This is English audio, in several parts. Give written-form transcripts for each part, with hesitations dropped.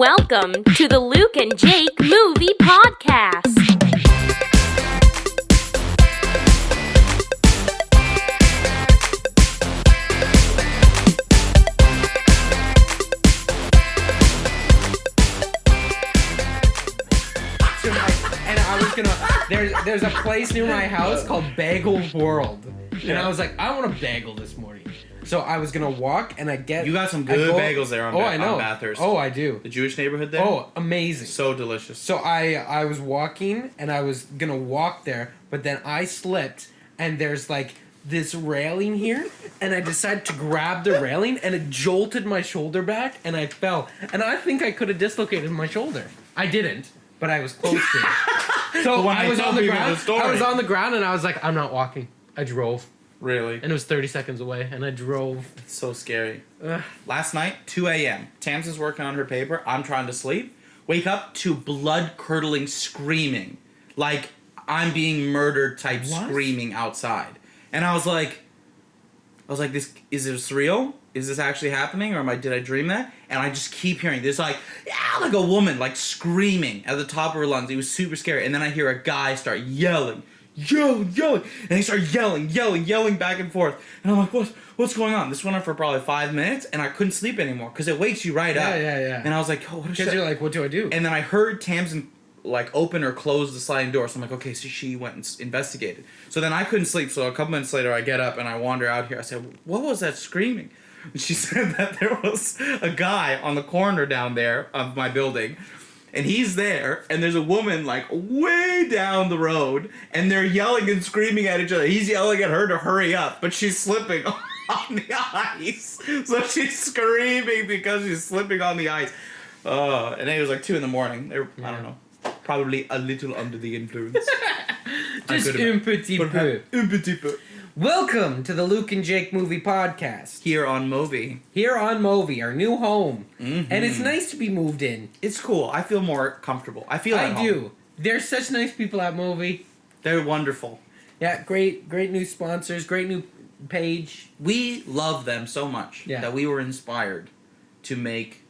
Welcome to the Luc and Jake Movie Podcast. And I was gonna. There's a place near my house called Bagel World, and I was like, I want a bagel this morning. So I was gonna walk, and I get. You got some good bagels there on, I know. on Bathurst. Oh, I do. The Jewish neighborhood there. Oh, amazing. So delicious. So I was walking, and I was gonna walk there, but then I slipped, and there's like this railing here, and I decided to grab the railing, and it jolted my shoulder back, and I fell, and I think I could have dislocated my shoulder. I didn't, but I was close to it. So I was on the ground. I was on the ground, and I was like, I'm not walking. I drove. Really? And it was 30 seconds away, and I drove. It's so scary. Last night, 2 a.m. Tams is working on her paper. I'm trying to sleep. Wake up to blood-curdling screaming. Like, I'm being murdered type screaming outside. And I was like, this, is this real? Is this actually happening? Or did I dream that? And I just keep hearing this, like a woman, like, screaming at the top of her lungs. It was super scary. And then I hear a guy start yelling. And he started yelling back and forth. And I'm like, what's going on? This went on for probably 5 minutes, and I couldn't sleep anymore because it wakes you right up. Yeah. And I was like, oh, what is that? Because you're like, what do I do? And then I heard Tamsin like open or close the sliding door. So I'm like, okay, so she went and investigated. So then I couldn't sleep. So a couple minutes later, I get up and I wander out here. I said, what was that screaming? And she said that there was a guy on the corner down there of my building. And he's there, and there's a woman, like, way down the road, and they're yelling and screaming at each other. He's yelling at her to hurry up, but she's slipping on the ice. So she's screaming because she's slipping on the ice. And it was like 2 a.m. They were, I don't know, probably a little under the influence. Just un petit peu. Un petit peu. Welcome to the Luc and Jake Movie Podcast. Here on MOVI. Here on MOVI, our new home. Mm-hmm. And it's nice to be moved in. It's cool. I feel more comfortable. I do. There's such nice people at MOVI. They're wonderful. Yeah, great new sponsors, great new page. We love them so much that we were inspired to make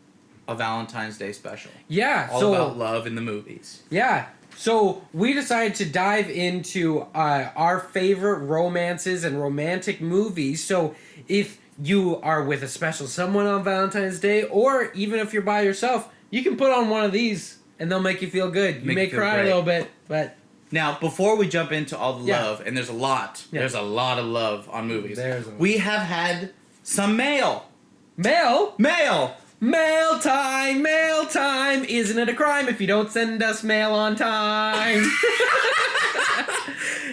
a Valentine's Day special. Yeah. All about love in the movies. Yeah. So we decided to dive into our favorite romances and romantic movies. So if you are with a special someone on Valentine's Day, or even if you're by yourself, you can put on one of these and they'll make you feel good. You may cry a little bit, but... Now, before we jump into all the love, and there's a lot of love on movies. We have had some mail. Mail? Mail! Mail time! Isn't it a crime if you don't send us mail on time?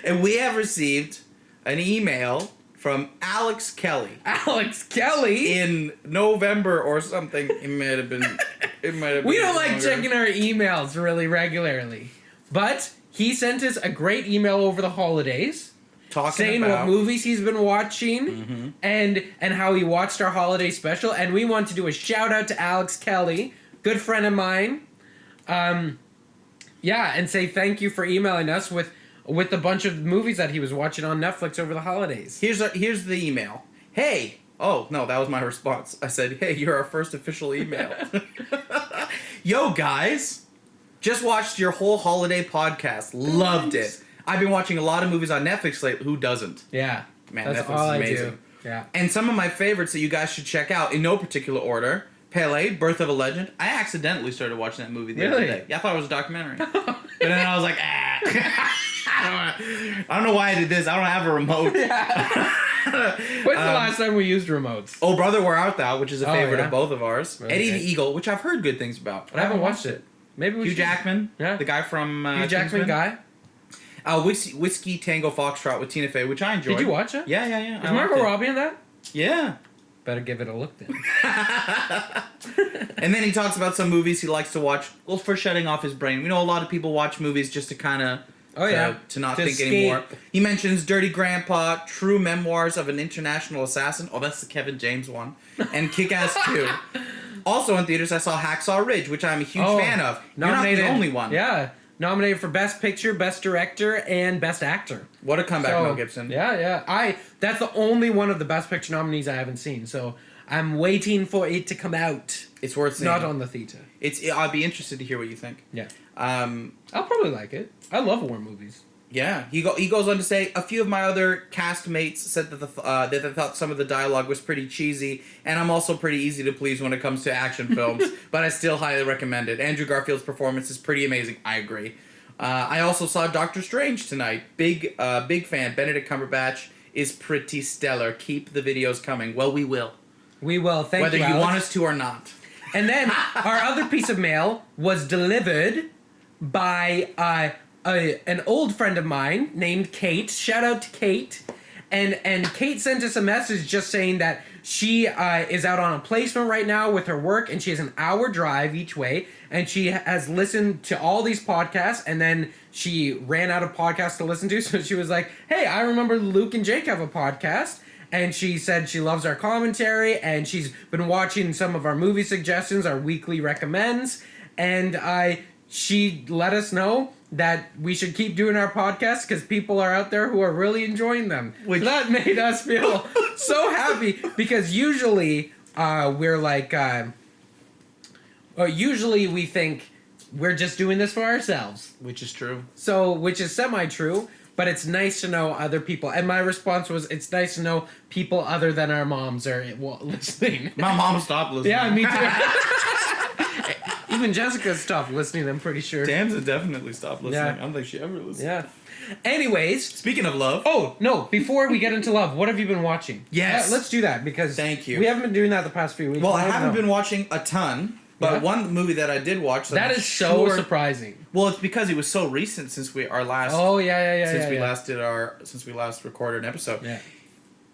And we have received an email from Alex Kelly. Alex Kelly? In November or something. It might have been. We don't like checking our emails really regularly. But he sent us a great email over the holidays. Saying what movies he's been watching and how he watched our holiday special. And we want to do a shout out to Alex Kelly, good friend of mine. And say thank you for emailing us with a bunch of movies that he was watching on Netflix over the holidays. Here's the email. Hey. Oh, no, that was my response. I said, hey, you're our first official email. Yo, guys. Just watched your whole holiday podcast. Loved it. I've been watching a lot of movies on Netflix lately. Who doesn't? Yeah. Man, that's Netflix all is amazing. I do. Yeah. And some of my favorites that you guys should check out in no particular order. Pele, Birth of a Legend. I accidentally started watching that movie the other day. Yeah, I thought it was a documentary. But then I was like, I don't know why I did this. I don't have a remote. When's the last time we used remotes? Oh, Brother, Where Art Thou, which is a favorite of both of ours. Okay. Eddie the Eagle, which I've heard good things about. But I haven't watched it. Maybe we Hugh Jackman, the guy from Hugh Jackman guy. Whiskey Tango Foxtrot with Tina Fey, which I enjoyed. Did you watch it? Yeah. Is Margot Robbie in that? Yeah. Better give it a look then. And then he talks about some movies he likes to watch, for shutting off his brain. We know a lot of people watch movies just to kind of... to not think anymore. He mentions Dirty Grandpa, True Memoirs of an International Assassin. Oh, that's the Kevin James one. And Kick-Ass 2. Also in theaters, I saw Hacksaw Ridge, which I'm a huge fan of. Nominated, You're not the only one. Yeah. Nominated for Best Picture, Best Director, and Best Actor. What a comeback, Mel Gibson. Yeah. That's the only one of the Best Picture nominees I haven't seen, so I'm waiting for it to come out. It's worth seeing. Not on the Theta. I'd be interested to hear what you think. Yeah. I'll probably like it. I love war movies. Yeah, he goes on to say, a few of my other castmates said that that they thought some of the dialogue was pretty cheesy, and I'm also pretty easy to please when it comes to action films, but I still highly recommend it. Andrew Garfield's performance is pretty amazing. I agree. I also saw Doctor Strange tonight. Big fan. Benedict Cumberbatch is pretty stellar. Keep the videos coming. Well, we will. We will. Thank Whether you, you Alex. want us to or not. And then our other piece of mail was delivered by an old friend of mine named Kate. Shout out to Kate. And Kate sent us a message just saying that she is out on a placement right now with her work, and she has an hour drive each way, and she has listened to all these podcasts, and then she ran out of podcasts to listen to, so she was like, hey, I remember Luke and Jake have a podcast. And she said she loves our commentary, and she's been watching some of our movie suggestions, our weekly recommends, and she let us know that we should keep doing our podcasts because people are out there who are really enjoying them. So that made us feel so happy, because usually we're like, usually we think we're just doing this for ourselves. Which is true. Which is semi-true. But it's nice to know other people. And my response was, it's nice to know people other than our moms are listening. My mom stopped listening. Yeah, me too. Even Jessica stopped listening, I'm pretty sure. Tamsin definitely stopped listening. Yeah. I don't think she ever listened. Yeah. Anyways. Speaking of love. Oh, no. Before we get into love, what have you been watching? Yes. Let's do that, because thank you. We haven't been doing that the past few weeks. Well, I haven't been watching a ton. But one movie that I did watch that is so surprising. Well, it's because it was so recent since we last recorded an episode. Yeah.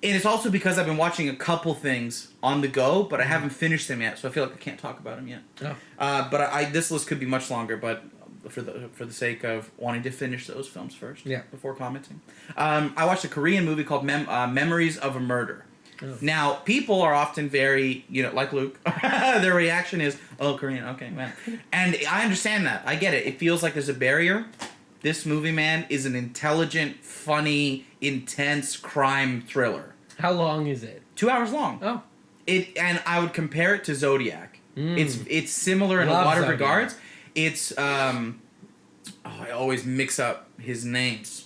And it's also because I've been watching a couple things on the go, but I haven't finished them yet, so I feel like I can't talk about them yet. Oh. But this list could be much longer, but for the sake of wanting to finish those films first, before commenting, I watched a Korean movie called Memories of a Murder. Oh. Now, people are often very, like Luke, their reaction is, oh, Korean, okay, man. And I understand that. I get it. It feels like there's a barrier. This movie, man, is an intelligent, funny, intense crime thriller. How long is it? 2 hours long. Oh. And I would compare it to Zodiac. It's similar in a lot of regards. It's, I always mix up his names.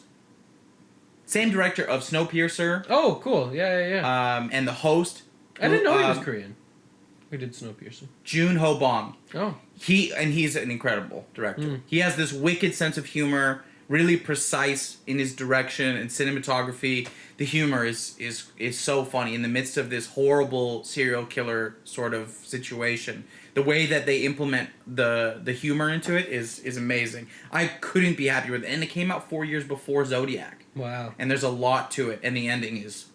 Same director of Snowpiercer. Oh, cool. Yeah. And the host. I didn't know he was Korean. Who did Snowpiercer? Jun Ho Bong. Oh. He's an incredible director. He has this wicked sense of humor, really precise in his direction and cinematography. The humor is so funny in the midst of this horrible serial killer sort of situation. The way that they implement the humor into it is amazing. I couldn't be happier with it. And it came out 4 years before Zodiac. Wow. And there's a lot to it, and the ending is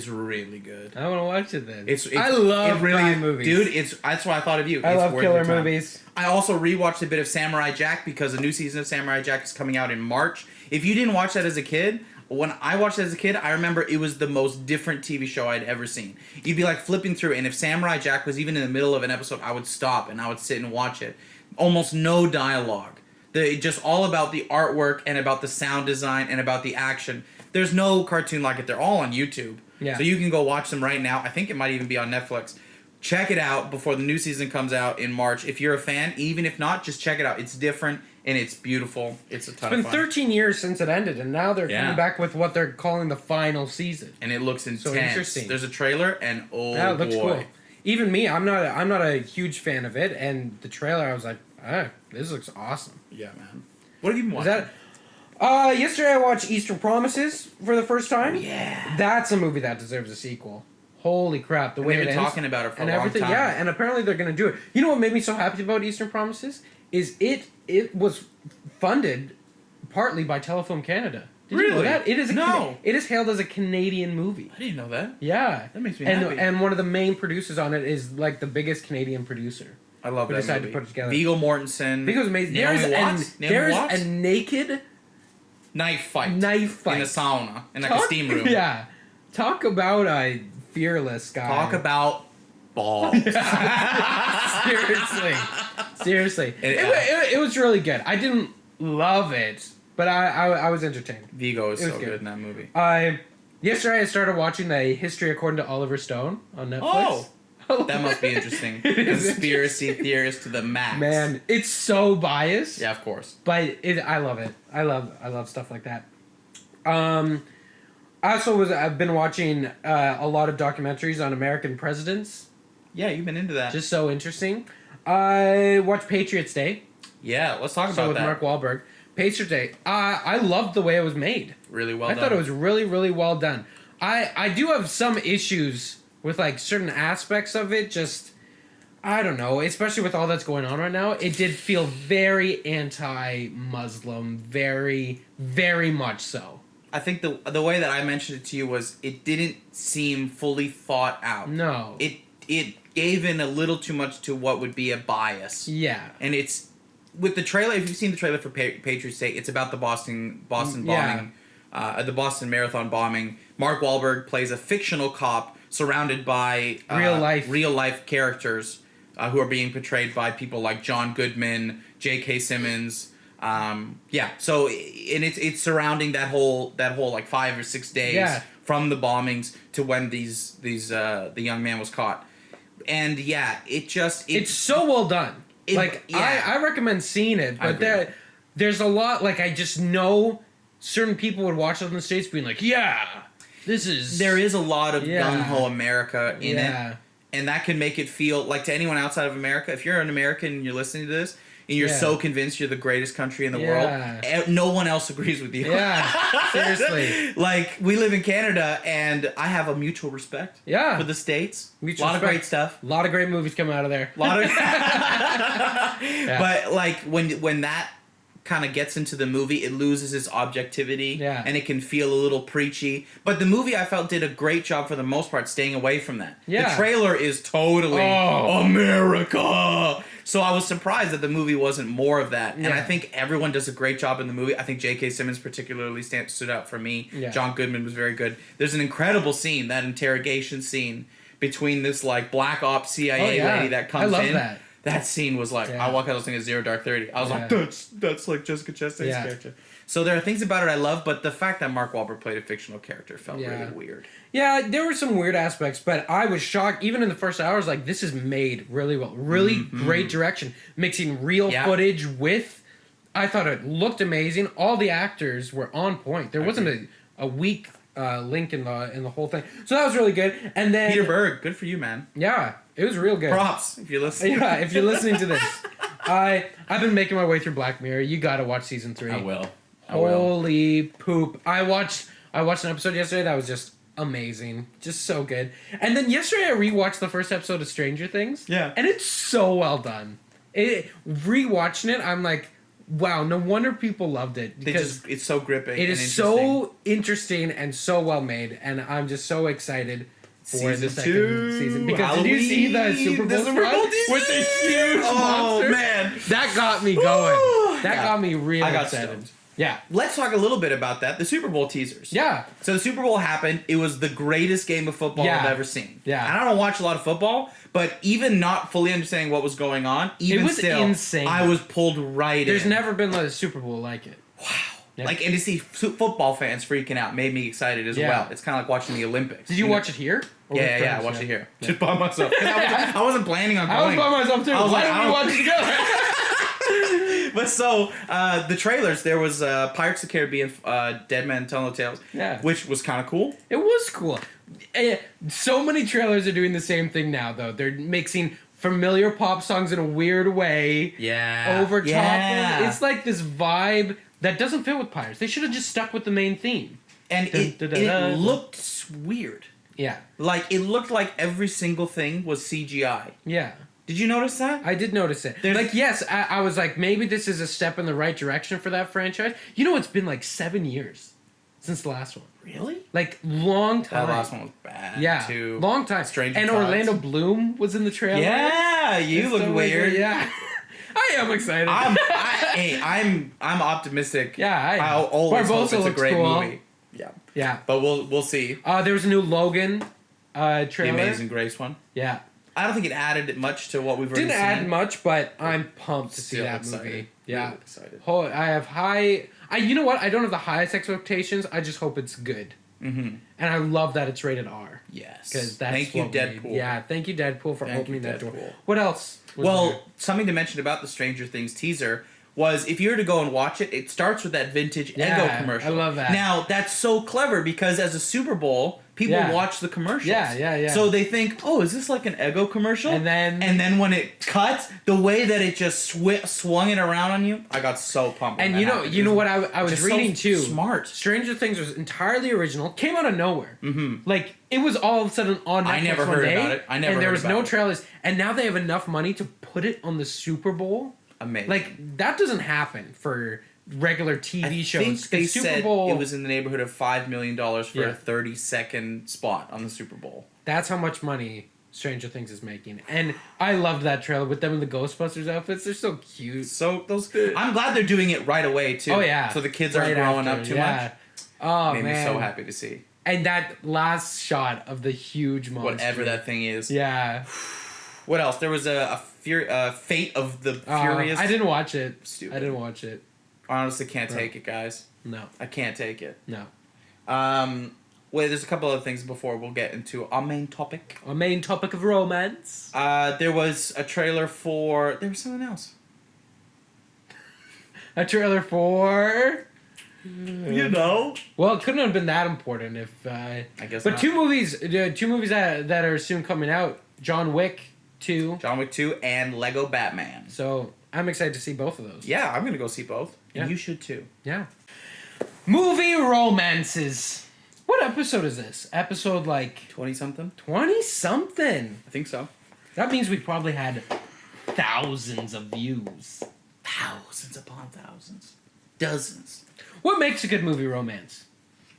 really good. I want to watch it then. I love crime movies. Dude, that's why I thought of you. I love killer movies. I also rewatched a bit of Samurai Jack because a new season of Samurai Jack is coming out in March. If you didn't watch that as a kid, when I watched it as a kid, I remember it was the most different TV show I'd ever seen. You'd be like flipping through, and if Samurai Jack was even in the middle of an episode, I would stop and I would sit and watch it. Almost no dialogue. Just all about the artwork and about the sound design and about the action. There's no cartoon like it. They're all on YouTube. Yeah. So you can go watch them right now. I think it might even be on Netflix. Check it out before the new season comes out in March. If you're a fan, even if not, just check it out. It's different and it's beautiful. It's a ton of fun. It's been 13 years since it ended, and now they're coming back with what they're calling the final season. And it looks intense. So interesting. There's a trailer, and yeah, it looks cool. Even me, I'm not a huge fan of it, and the trailer, I was like, this looks awesome. Yeah, man. What have you been watching? Yesterday I watched Eastern Promises for the first time. Oh, yeah. That's a movie that deserves a sequel. Holy crap, the way it ends. They've been talking about it for a long time. Yeah, and apparently they're going to do it. You know what made me so happy about Eastern Promises? Is it was funded partly by Telefilm Canada. Did you know that? It is it is hailed as a Canadian movie. I didn't know that. Yeah. That makes me happy. And one of the main producers on it is like the biggest Canadian producer. I love that decided movie. to put it together. Viggo Mortensen. Viggo's amazing. There's a naked knife fight in a sauna in like a steam room. Yeah, talk about a fearless guy. Talk about balls. Seriously. It was really good. I didn't love it, but I was entertained. Viggo is so good in that movie. Yesterday I started watching The History According to Oliver Stone on Netflix. That must be interesting. Conspiracy theorist to the max. Man, it's so biased. Yeah, of course. But I love it. I love stuff like that. I've been watching a lot of documentaries on American presidents. Yeah, you've been into that. Just so interesting. I watched Patriots Day. Yeah, let's talk about with that. Mark Wahlberg. Patriots Day. I loved the way it was made. Really well done. I thought it was really, really well done. I do have some issues with like certain aspects of it. Just, I don't know. Especially with all that's going on right now. It did feel very anti-Muslim. Very, very much so. I think the way that I mentioned it to you was it didn't seem fully thought out. No. It gave in a little too much to what would be a bias. Yeah. And it's with the trailer. If you've seen the trailer for Patriots Day, it's about the Boston bombing, the Boston Marathon bombing. Mark Wahlberg plays a fictional cop surrounded by real life characters who are being portrayed by people like John Goodman, J.K. Simmons. So and it's surrounding that whole like 5 or 6 days from the bombings to when the young man was caught. And it's so well done. I recommend seeing it, but there's a lot, like, I just know certain people would watch it in the States being like, there is a lot of gung-ho America in it, and that can make it feel like, to anyone outside of America, if you're an American and you're listening to this and you're so convinced you're the greatest country in the world, no one else agrees with you. Yeah, seriously. Like, we live in Canada, and I have a mutual respect for the States. A lot of great stuff. A lot of great movies come out of there. But, like, when that kind of gets into the movie, it loses its objectivity, and it can feel a little preachy. But the movie, I felt, did a great job for the most part staying away from that. The trailer is totally America. So I was surprised that the movie wasn't more of that. And I think everyone does a great job in the movie. I think J.K. Simmons particularly stood out for me. John Goodman was very good. There's an incredible scene, that interrogation scene between this like black ops CIA lady that comes in. I love that. That scene was like, I walk out, I was thinking Zero Dark 30. I was like, that's like Jessica Chastain's character. So there are things about it I love, but the fact that Mark Wahlberg played a fictional character felt really weird. Yeah, there were some weird aspects, but I was shocked. Even in the first hour, I was like, this is made really well. Really great direction. Mixing real footage with... I thought it looked amazing. All the actors were on point. There wasn't a weak link in the whole thing. So that was really good. And then... Peter Berg, good for you, man. Yeah, it was real good. Props, if you're listening. Yeah, if you're listening to this. I've been making my way through Black Mirror. You gotta watch season 3. I will. Holy poop. I watched an episode yesterday that was just amazing. Just so good. And then yesterday I rewatched the first episode of Stranger Things. Yeah. And it's so well done. Rewatching it, I'm like, wow, no wonder people loved it. Because it's so gripping. It is so interesting and so well made. And I'm just so excited for the second season. Because Halloween, did you see the Super Bowl spot with the huge monster? Oh, man. That got me going. That got me really excited. Stoned. Yeah. Let's talk a little bit about that. The Super Bowl teasers. Yeah. So the Super Bowl happened. It was the greatest game of football I've ever seen. Yeah. And I don't watch a lot of football, but even not fully understanding what was going on, it was still, insane. I was pulled right in. There's never been a Super Bowl like it. Wow. Yeah. Like, and to see football fans freaking out made me excited as well. It's kind of like watching the Olympics. Did you watch it here? Yeah, I watched it here. Just by myself. I wasn't planning on going. I was by myself too. Why didn't we watch it together? But so, the trailers, there was Pirates of the Caribbean, Dead Man Tell No Tales, which was kind of cool. It was cool. So many trailers are doing the same thing now, though. They're mixing familiar pop songs in a weird way. Yeah. Over top. Yeah. It's like this vibe that doesn't fit with Pirates. They should have just stuck with the main theme. And it looked weird. Yeah. Like, it looked like every single thing was CGI. Yeah. Did you notice that? I did notice it. Yes, I was like, maybe this is a step in the right direction for that franchise. You know, it's been like 7 years since the last one. Really? Like, long time. That last one was bad, too. Long time. Stranger and Tides. Orlando Bloom was in the trailer. Yeah, you look weird. Yeah. I am excited. I'm optimistic. Yeah, I always hope it's a great movie. Yeah. Yeah. But we'll see. There was a new Logan trailer. The Amazing Grace one. Yeah. I don't think it added much to what we've already seen. Didn't add much, but I'm pumped to see that movie. Yeah. Really excited. I have high... you know what? I don't have the highest expectations. I just hope it's good. And I love that it's rated R. Yes. Because that's thank you, what we Deadpool. need. Yeah, thank you, Deadpool, for opening that door. Deadpool. What else? Well, something to mention about the Stranger Things teaser was if you were to go and watch it, it starts with that vintage Eggo commercial. I love that. Now, that's so clever because as a Super Bowl, people watch the commercials. Yeah. So they think, oh, is this like an Eggo commercial? And then when it cuts, the way that it just swung it around on you, I got so pumped. And you know what I was reading too? Smart. Stranger Things was entirely original. Came out of nowhere. Like it was all of a sudden on Netflix I never heard about it. And there was no trailers. And now they have enough money to put it on the Super Bowl. Amazing. Like that doesn't happen for regular TV shows. I think they Super said Bowl, it was in the neighborhood of $5 million for a 30-second spot on the Super Bowl. That's how much money Stranger Things is making. And I loved that trailer with them in the Ghostbusters outfits. They're so cute. I'm glad they're doing it right away too. Oh yeah. So the kids aren't growing up too much. Oh Made man. me so happy to see. And that last shot of the huge monster. Whatever that thing is. Yeah. What else? There was a Fate of the Furious. I didn't watch it. Stupid. I didn't watch it. I honestly can't take it, guys. No. I can't take it. No. Wait, there's a couple other things before we'll get into our main topic. Our main topic of romance. There was a trailer for... There was something else. A trailer for... You know. Well, it couldn't have been that important if... I guess but not. two movies that are soon coming out. John Wick 2. John Wick 2 and Lego Batman. So, I'm excited to see both of those. Yeah, I'm going to go see both. Yeah. And you should too. Yeah. Movie romances. What episode is this? Episode 20-something? 20-something. I think so. That means we probably had thousands of views. Thousands upon thousands. Dozens. What makes a good movie romance?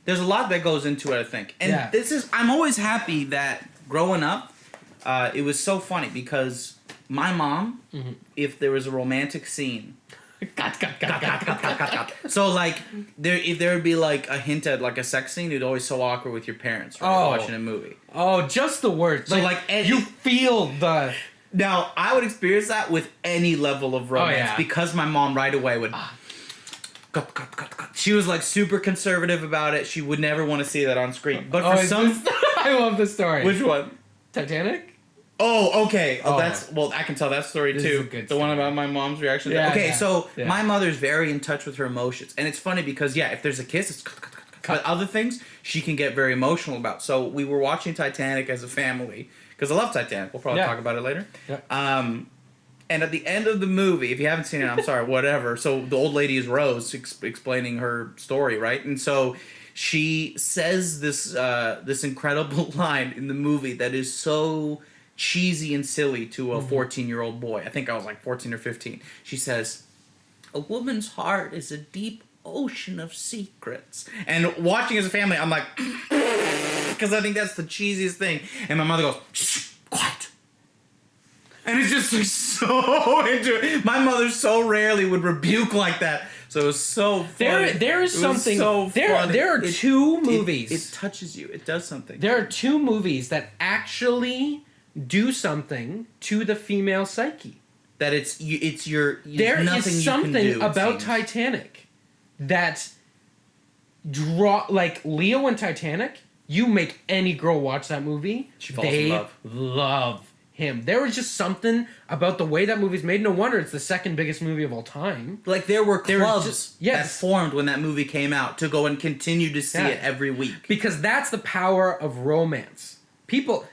There's a lot that goes into it, I think. And I'm always happy that growing up, it was so funny because my mom, if there was a romantic scene, so if there would be a hint at a sex scene, it'd always so awkward with your parents watching a movie. Oh, just the words. So you feel the... Now, I would experience that with any level of romance because my mom right away would... Cut. She was super conservative about it. She would never want to see that on screen. But for some... I love the story. Which one? Titanic? Oh, okay. I can tell that story this too. Is a good story. One about my mom's reaction. Yeah, okay, so my mother's very in touch with her emotions. And it's funny because, if there's a kiss, it's cut. But other things, she can get very emotional about. So we were watching Titanic as a family. Because I love Titanic. We'll probably talk about it later. Yeah. And at the end of the movie, if you haven't seen it, I'm sorry, whatever. So the old lady is Rose explaining her story, right? And so she says this incredible line in the movie that is so cheesy and silly to a 14-year-old boy. I think I was 14 or 15. She says, "A woman's heart is a deep ocean of secrets." And watching as a family, I'm like, because I think that's the cheesiest thing. And my mother goes, "Shh, quiet." And it's just so into it. My mother so rarely would rebuke like that. So it was so funny. There is something. So there are two movies. It touches you. It does something. There are two movies that actually do something to the female psyche. That There is something about Titanic that Leo and Titanic. You make any girl watch that movie, she falls in love. Love him. There was just something about the way that movie's made. No wonder it's the second biggest movie of all time. There were clubs that formed when that movie came out to go and continue to see it every week. Because that's the power of romance. People,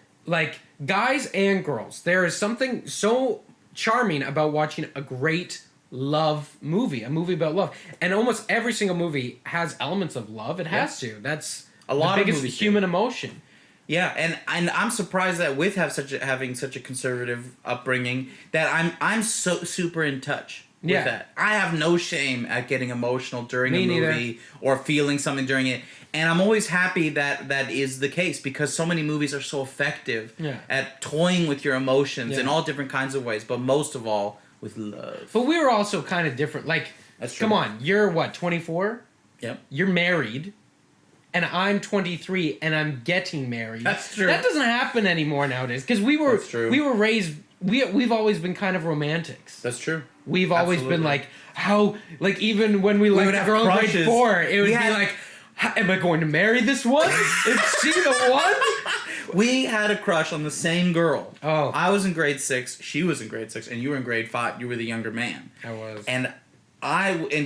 guys and girls, there is something so charming about watching a great love movie, a movie about love. And almost every single movie has elements of love. It has to. That's a lot the of biggest movies human emotion. Yeah, and I'm surprised that with having such a conservative upbringing that I'm so super in touch with that. I have no shame at getting emotional during a movie or feeling something during it, and I'm always happy that that is the case because so many movies are so effective at toying with your emotions in all different kinds of ways, but most of all with love. But we were also kind of different. That's true. Come on, you're what, 24? Yep. You're married. And I'm 23 and I'm getting married. That's true. That doesn't happen anymore nowadays because we were raised. We've always been kind of romantics. That's true. We've always been even when we left the girl in grade 4, it would be Am I going to marry this one? Is she the one? We had a crush on the same girl. Oh. I was in grade 6, she was in grade 6, and you were in grade 5. You were the younger man. I was. And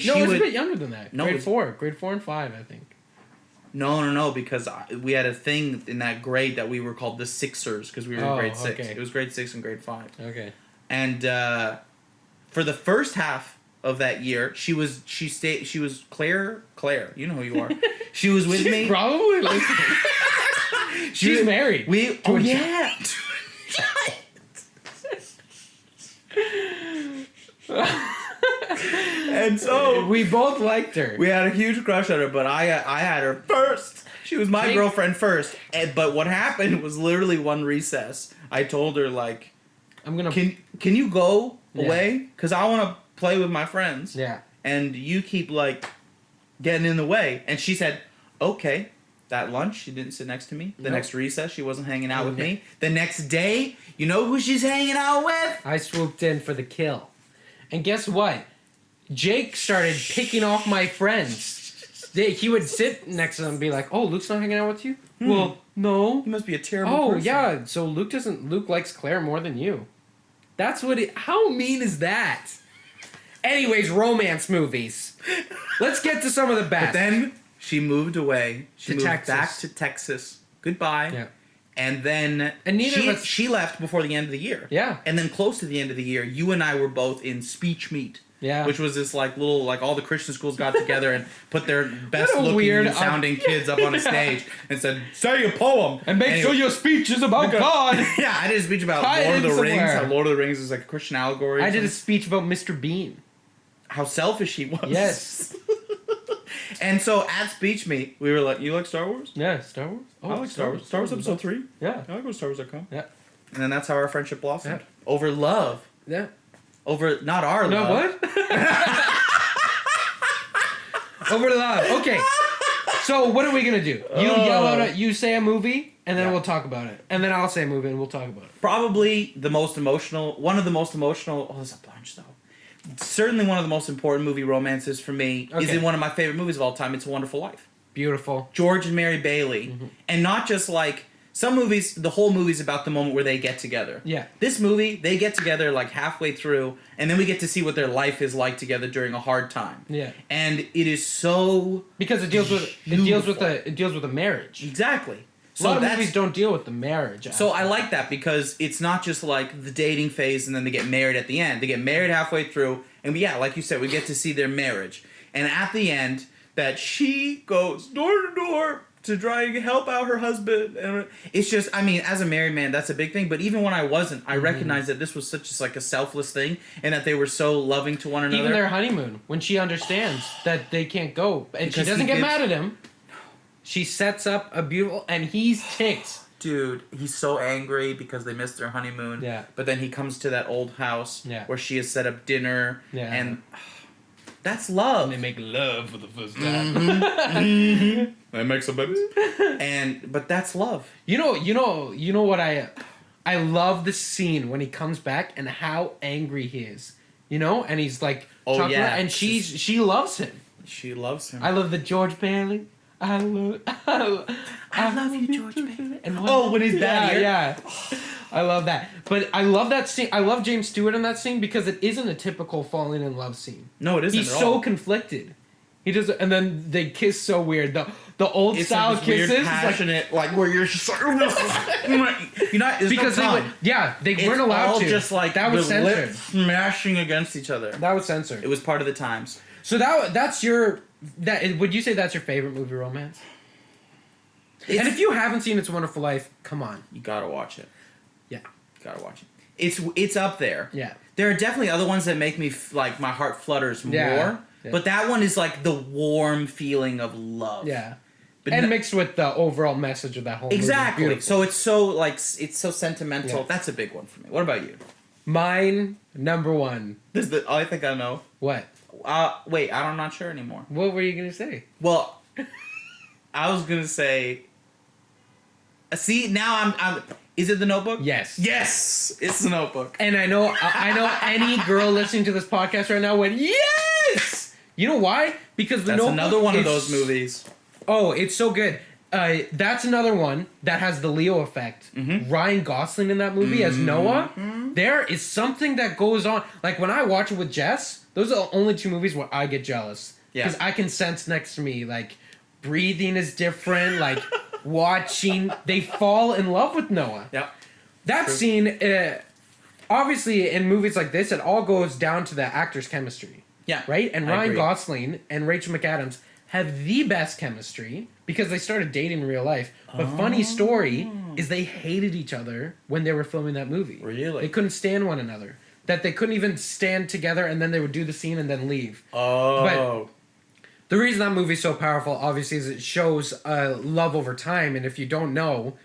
she No, it was would... a bit younger than that. No, Grade 4 and 5, I think. No, because we had a thing in that grade that we were called the Sixers, because we were in grade 6. Okay. It was grade 6 and grade 5. Okay. And for the first half of that year, she was Claire, you know who you are. She was with me. Probably listening. She's married. Yeah. And so we both liked her. we had a huge crush on her, but I had her first. She was my girlfriend first. But what happened was literally one recess. I told her, like, I'm gonna. Can you go away? Because I want to play with my friends. Yeah. And you keep, like, getting in the way. And she said, okay. That lunch, she didn't sit next to me. The next recess, she wasn't hanging out with me. The next day, you know who she's hanging out with? I swooped in for the kill. And guess what? Jake started picking off my friends. He would sit next to them and be like, oh, Luke's not hanging out with you? Well, no. He must be a terrible person. Oh, yeah. So Luke likes Claire more than you. That's what how mean is that? Anyways, romance movies. Let's get to some of the best. But then she moved away. She moved Texas. back to Texas. Goodbye. Yeah. And then she left before the end of the year. Yeah. And then close to the end of the year, you and I were both in Speech Meet. Yeah. Which was this like little, like all the Christian schools got together and put their best looking weird and sounding kids up on a stage and said, say a poem. And make sure your speech is about God. Yeah, I did a speech about Tie it Lord of in the Rings. somewhere. How Lord of the Rings is like a Christian allegory. I did a speech about Mr. Bean. How selfish he was. Yes. And so at Speech Meet, we were like, you like Star Wars? Yeah, Star Wars. Oh, I like Star Wars. Star Wars Episode 3. Yeah. I go to StarWars.com. Yeah. And then that's how our friendship blossomed. Yeah. Over love. Yeah. Over, not our No, love. what? Over love. Okay. So what are we gonna do? You yell out it. You say a movie, and then we'll talk about it. And then I'll say a movie, and we'll talk about it. Probably the most emotional, one of the most emotional, oh, there's a bunch though. Certainly one of the most important movie romances for me is in one of my favorite movies of all time. It's a Wonderful Life. Beautiful. George and Mary Bailey. And not just like, some movies, the whole movie's about the moment where they get together. Yeah. This movie, they get together like halfway through, and then we get to see what their life is like together during a hard time. Yeah. And it is so Because it deals with a marriage. exactly. A lot of movies don't deal with the marriage. So I like that because it's not just like the dating phase and then they get married at the end. They get married halfway through, and yeah, like you said, we get to see their marriage. And at the end, that she goes door to door to try and help out her husband. And it's just, I mean, as a married man, that's a big thing. But even when I wasn't, I recognized that this was such just like a selfless thing, and that they were so loving to one another. Even their honeymoon, when she understands that they can't go, and Because she doesn't he get gives- mad at him, she sets up a beautiful, and he's ticked. Dude, he's so angry because they missed their honeymoon. Yeah. But then he comes to that old house where she has set up dinner. Yeah. And that's love. And they make love for the first time. They make some babies. But that's love. You know what I love the scene when he comes back and how angry he is. You know, and he's like, talking about, and she loves him. She loves him. I love the George Bailey. I love you, George Bailey. And when he's bad here? Yeah. I love that. But I love that scene. I love James Stewart in that scene because it isn't a typical falling in love scene. No, it isn't. He's at so all. conflicted. He does, and then they kiss so weird. The old It's style like this kisses, weird, passionate, like where you're just like, you're not because no they weren't allowed to. Just like that was the censored. lips smashing against each other. That was censored. It was part of the times. So would you say that's your favorite movie romance? And if you haven't seen It's a Wonderful Life, come on, you gotta watch it. Yeah, you gotta watch it. It's up there. Yeah, there are definitely other ones that make me like my heart flutters more. Yeah. But that one is like the warm feeling of love. Yeah. But and mixed with the overall message of that whole exactly. movie. So it's so like it's so sentimental. Yeah. That's a big one for me. What about you? Mine number one. I think I know. What? Wait, I'm not sure anymore. What were you gonna say? Well, I was gonna say. See, now I'm. Is it The Notebook? Yes. Yes, it's The Notebook. And I know any girl listening to this podcast right now went yes. You know why? Because That's another one of those movies. Oh, it's so good. That's another one that has the Leo effect. Ryan Gosling in that movie as Noah. There is something that goes on. Like when I watch it with Jess, those are the only two movies where I get jealous. Because I can sense next to me, like, breathing is different, like, watching. They fall in love with Noah. Yep. That scene, obviously in movies like this, it all goes down to the actors' chemistry. Yeah. Right? And I Ryan agree. Gosling and Rachel McAdams have the best chemistry because they started dating in real life. But funny story is they hated each other when they were filming that movie. Really? They couldn't stand one another. That they couldn't even stand together, and then they would do the scene and then leave. Oh. But the reason that movie's so powerful, obviously, is it shows love over time. And if you don't know,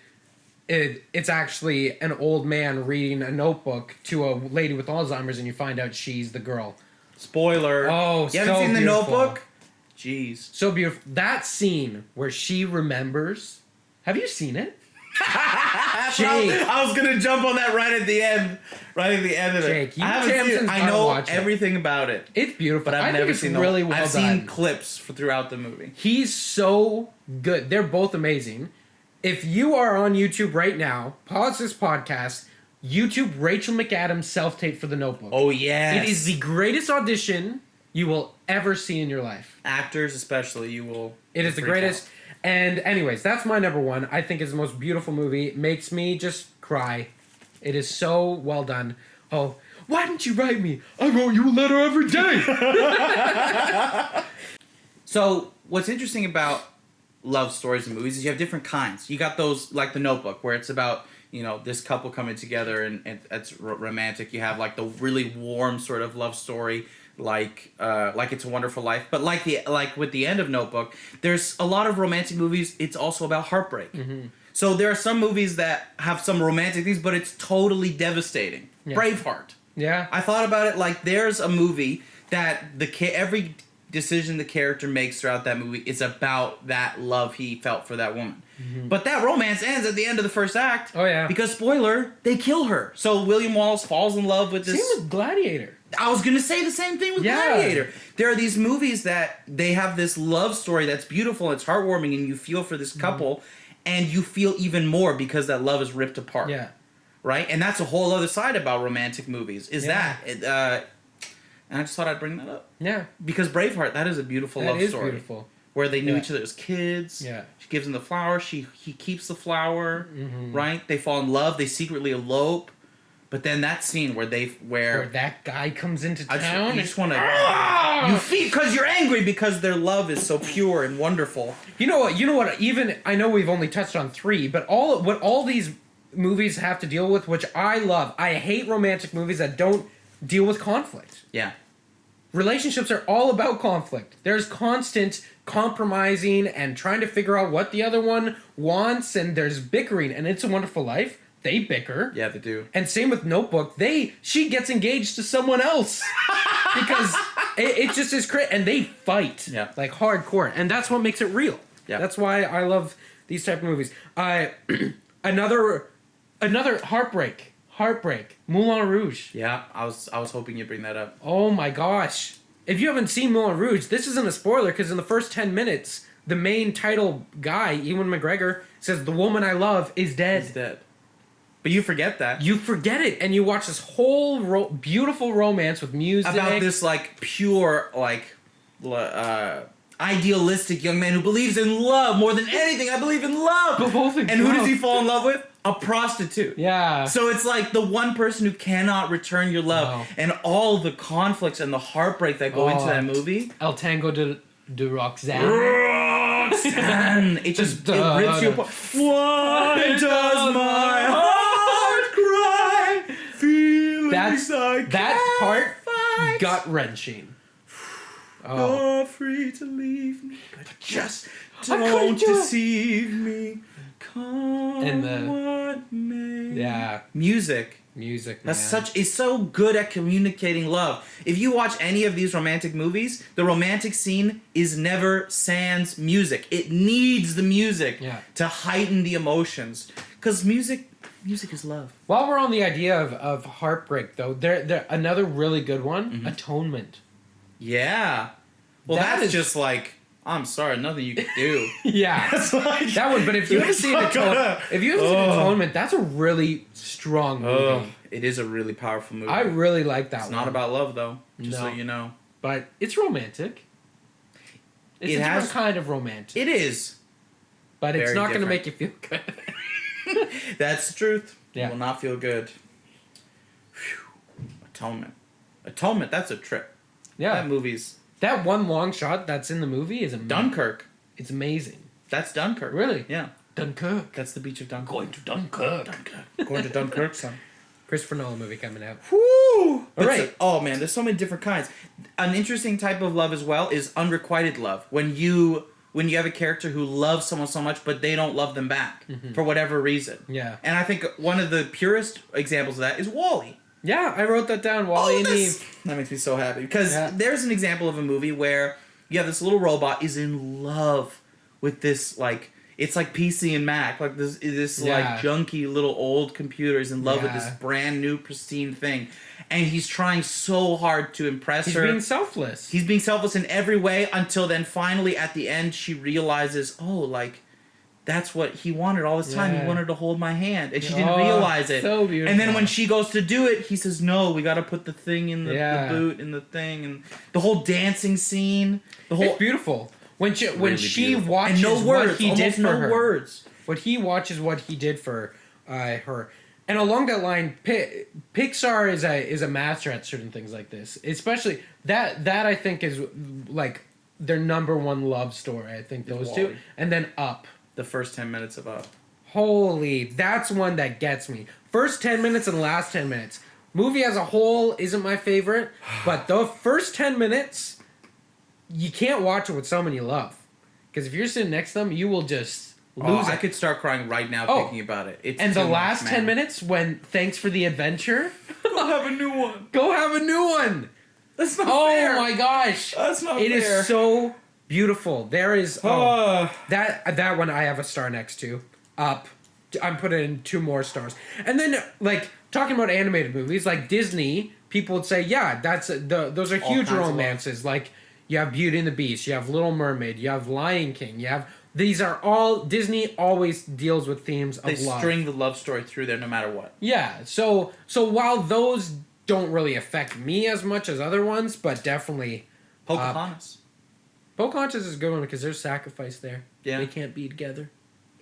it's actually an old man reading a notebook to a lady with Alzheimer's, and you find out she's the girl. Spoiler. Oh, you haven't so seen The beautiful. Notebook? Jeez. So beautiful. That scene where she remembers. Have you seen it? Jake. I was gonna jump on that right at the end. Right at the end of it. Jake, you I haven't seen it. Tamsin's I gotta know watch it. everything about it. It's beautiful. But I've I never think seen it's really well I've done. seen clips throughout the movie. He's so good. They're both amazing. If you are on YouTube right now, pause this podcast. YouTube Rachel McAdams self-tape for The Notebook. Oh yes. It is the greatest audition you will ever see in your life. Actors especially, you will. It is the freak greatest. out. And anyways, that's my number one. I think it's the most beautiful movie. It makes me just cry. It is so well done. Oh, why didn't you write me? I wrote you a letter every day. So what's interesting about love stories and movies is you have different kinds. You got those like The Notebook, where it's about, you know, this couple coming together and it's romantic. You have like the really warm sort of love story, like It's a Wonderful Life. But like with the end of Notebook, there's a lot of romantic movies. It's also about heartbreak. So there are some movies that have some romantic things, but it's totally devastating. Yeah. Braveheart. Yeah. I thought about it like there's a movie that every decision the character makes throughout that movie is about that love he felt for that woman. But that romance ends at the end of the first act. Oh, yeah. Because spoiler, they kill her. So William Wallace falls in love with this. Same with Gladiator. I was gonna say the same thing with Gladiator. There are these movies that they have this love story that's beautiful, it's heartwarming, and you feel for this couple, and you feel even more because that love is ripped apart. Yeah. Right? And that's a whole other side about romantic movies, is Yeah. that. And I just thought I'd bring that up. Yeah. Because Braveheart, that is a beautiful That love is story. beautiful. Where they knew Yeah. each other as kids. Yeah. She gives him the flower. He keeps the flower. Right? They fall in love. They secretly elope. But then that scene where Where that guy comes into town. you just want to you feel because you're angry because their love is so pure and wonderful. You know what? Even I know we've only touched on 3, but all these movies have to deal with, which I love. I hate romantic movies that don't deal with conflict. Yeah. Relationships are all about conflict. There's constant compromising and trying to figure out what the other one wants, and there's bickering. And It's a Wonderful Life, they bicker. Yeah, they do. And same with Notebook, she gets engaged to someone else because it just is and they fight like hardcore, and that's what makes it real. Yeah, that's why I love these type of movies. Another heartbreak, Moulin Rouge. Yeah, I was hoping you'd bring that up. Oh my gosh! If you haven't seen Moulin Rouge, this isn't a spoiler because in the first 10 minutes, the main title guy, Ewan McGregor, says the woman I love is dead. He's dead. But you forget that. You forget it, and you watch this whole beautiful romance with music. About this, like, pure, like, idealistic young man who believes in love more than anything. I believe in love. And who does he fall in love with? A prostitute. Yeah. So it's like the one person who cannot return your love. Wow. And all the conflicts and the heartbreak that go into that movie. El Tango de Roxanne. Roxanne. It just rips you apart. Why does my heart cry? Feelings that part gut-wrenching. You're free to leave me, but just couldn't don't do it. deceive me. Come what may. Yeah. Music. Man. Is so good at communicating love. If you watch any of these romantic movies, the romantic scene is never sans music. It needs the music to heighten the emotions. Because music is love. While we're on the idea of heartbreak, though, there another really good one, Atonement. Yeah. Well, that's just like I'm sorry, nothing you can do. Yeah, like, that one. But if you haven't seen Atonement, that's a really strong movie. It is a really powerful movie. I really like that one. It's not about love, though, just so you know. But it's romantic. It's a different kind of romantic. It is. But it's not going to make you feel good. That's the truth. Yeah. You will not feel good. Whew. Atonement, that's a trip. Yeah. That movie's... That one long shot that's in the movie is amazing. Dunkirk. It's amazing. That's Dunkirk. Really? Yeah. Dunkirk. That's the beach of Dunkirk. Going to Dunkirk. Going to Dunkirk, son. Christopher Nolan movie coming out. Woo! All right. Oh, man, there's so many different kinds. An interesting type of love as well is unrequited love. When you have a character who loves someone so much, but they don't love them back for whatever reason. Yeah. And I think one of the purest examples of that is WALL-E. Yeah, I wrote that down. WALL-E and Eve. That makes me so happy. Because there's an example of a movie where you have this little robot is in love with this, like, it's like PC and Mac. Like, this like, junky little old computer is in love with this brand new, pristine thing. And he's trying so hard to impress her. He's being selfless. He's being selfless in every way until then finally at the end she realizes, oh, like, that's what he wanted all this time. He wanted to hold my hand. And she didn't realize it. So beautiful. And then when she goes to do it, he says, no, we got to put the thing in the boot and the thing. And the whole dancing scene. It's beautiful. When she watches and no words, what he did for her. Words. What he watches what he did for her. And along that line, Pixar is a master at certain things like this. Especially that I think is like their number one love story. I think those two. And then Up. The first 10 minutes of Up. Holy, that's one that gets me. First 10 minutes and last 10 minutes. Movie as a whole isn't my favorite, but the first 10 minutes, you can't watch it with someone you love. Because if you're sitting next to them, you will just lose it. I could start crying right now thinking about it. It's and the last 10 minutes, when thanks for the adventure, go have a new one. Go have a new one. That's not fair. Oh my gosh. That's not fair. It is so beautiful. There is that one I have a star next to. Up. I'm putting in 2 more stars. And then like talking about animated movies like Disney, people would say, yeah, those are huge romances. Like you have Beauty and the Beast, you have Little Mermaid, you have Lion King, these are all Disney always deals with themes of love. They string the love story through there no matter what. Yeah. So while those don't really affect me as much as other ones, but definitely Pocahontas. Pocahontas is a good one because there's sacrifice there. Yeah. They can't be together.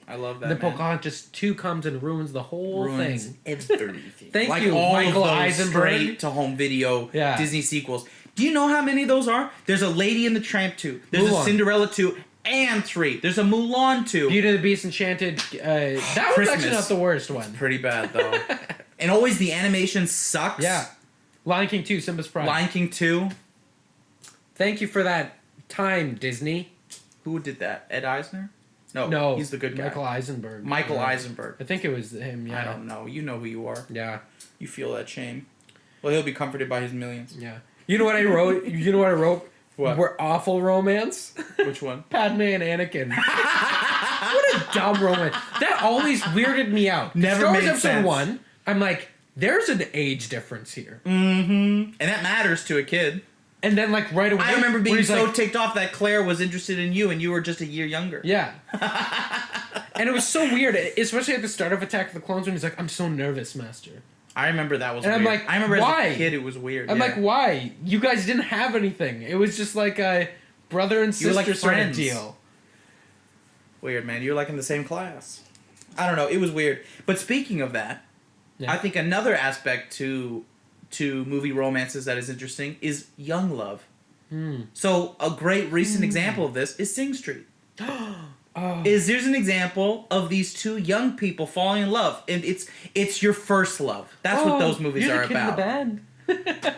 I love that. The Pocahontas 2 comes and ruins the whole thing. Everything. Thank you, all Michael of those Eisenberg. straight to home video Disney sequels. Do you know how many of those are? There's a Lady and the Tramp 2. There's a Cinderella 2 and 3. There's a Mulan 2. Beauty and the Beast Enchanted. That was actually not the worst one. It's pretty bad though. And always the animation sucks. Yeah. Lion King 2, Simba's Pride. Lion King 2. Thank you for that time, Disney. Who did that? Ed Eisner? No, he's the good guy. Michael Eisenberg. Eisenberg. I think it was him, yeah. I don't know. You know who you are. Yeah. You feel that shame. Well, he'll be comforted by his millions. Yeah. You know what I wrote? What? We're awful romance. Which one? Padme and Anakin. What a dumb romance. That always weirded me out. Never made sense. Episode 1, I'm like, there's an age difference here. Mm-hmm. And that matters to a kid. And then, like, right away... I remember being so ticked off that Claire was interested in you and you were just a year younger. Yeah. And it was so weird, especially at the start of Attack of the Clones when he's like, I'm so nervous, Master. I remember that was weird. I'm like, I remember why? As a kid it was weird. I'm like, why? You guys didn't have anything. It was just like a brother and sister sort of deal. Weird, man. You're like in the same class. I don't know. It was weird. But speaking of that, I think another aspect to movie romances that is interesting is young love. So a great recent example of this is Sing Street. There's an example of these 2 young people falling in love, and it's your first love. That's what those movies are about. In the band.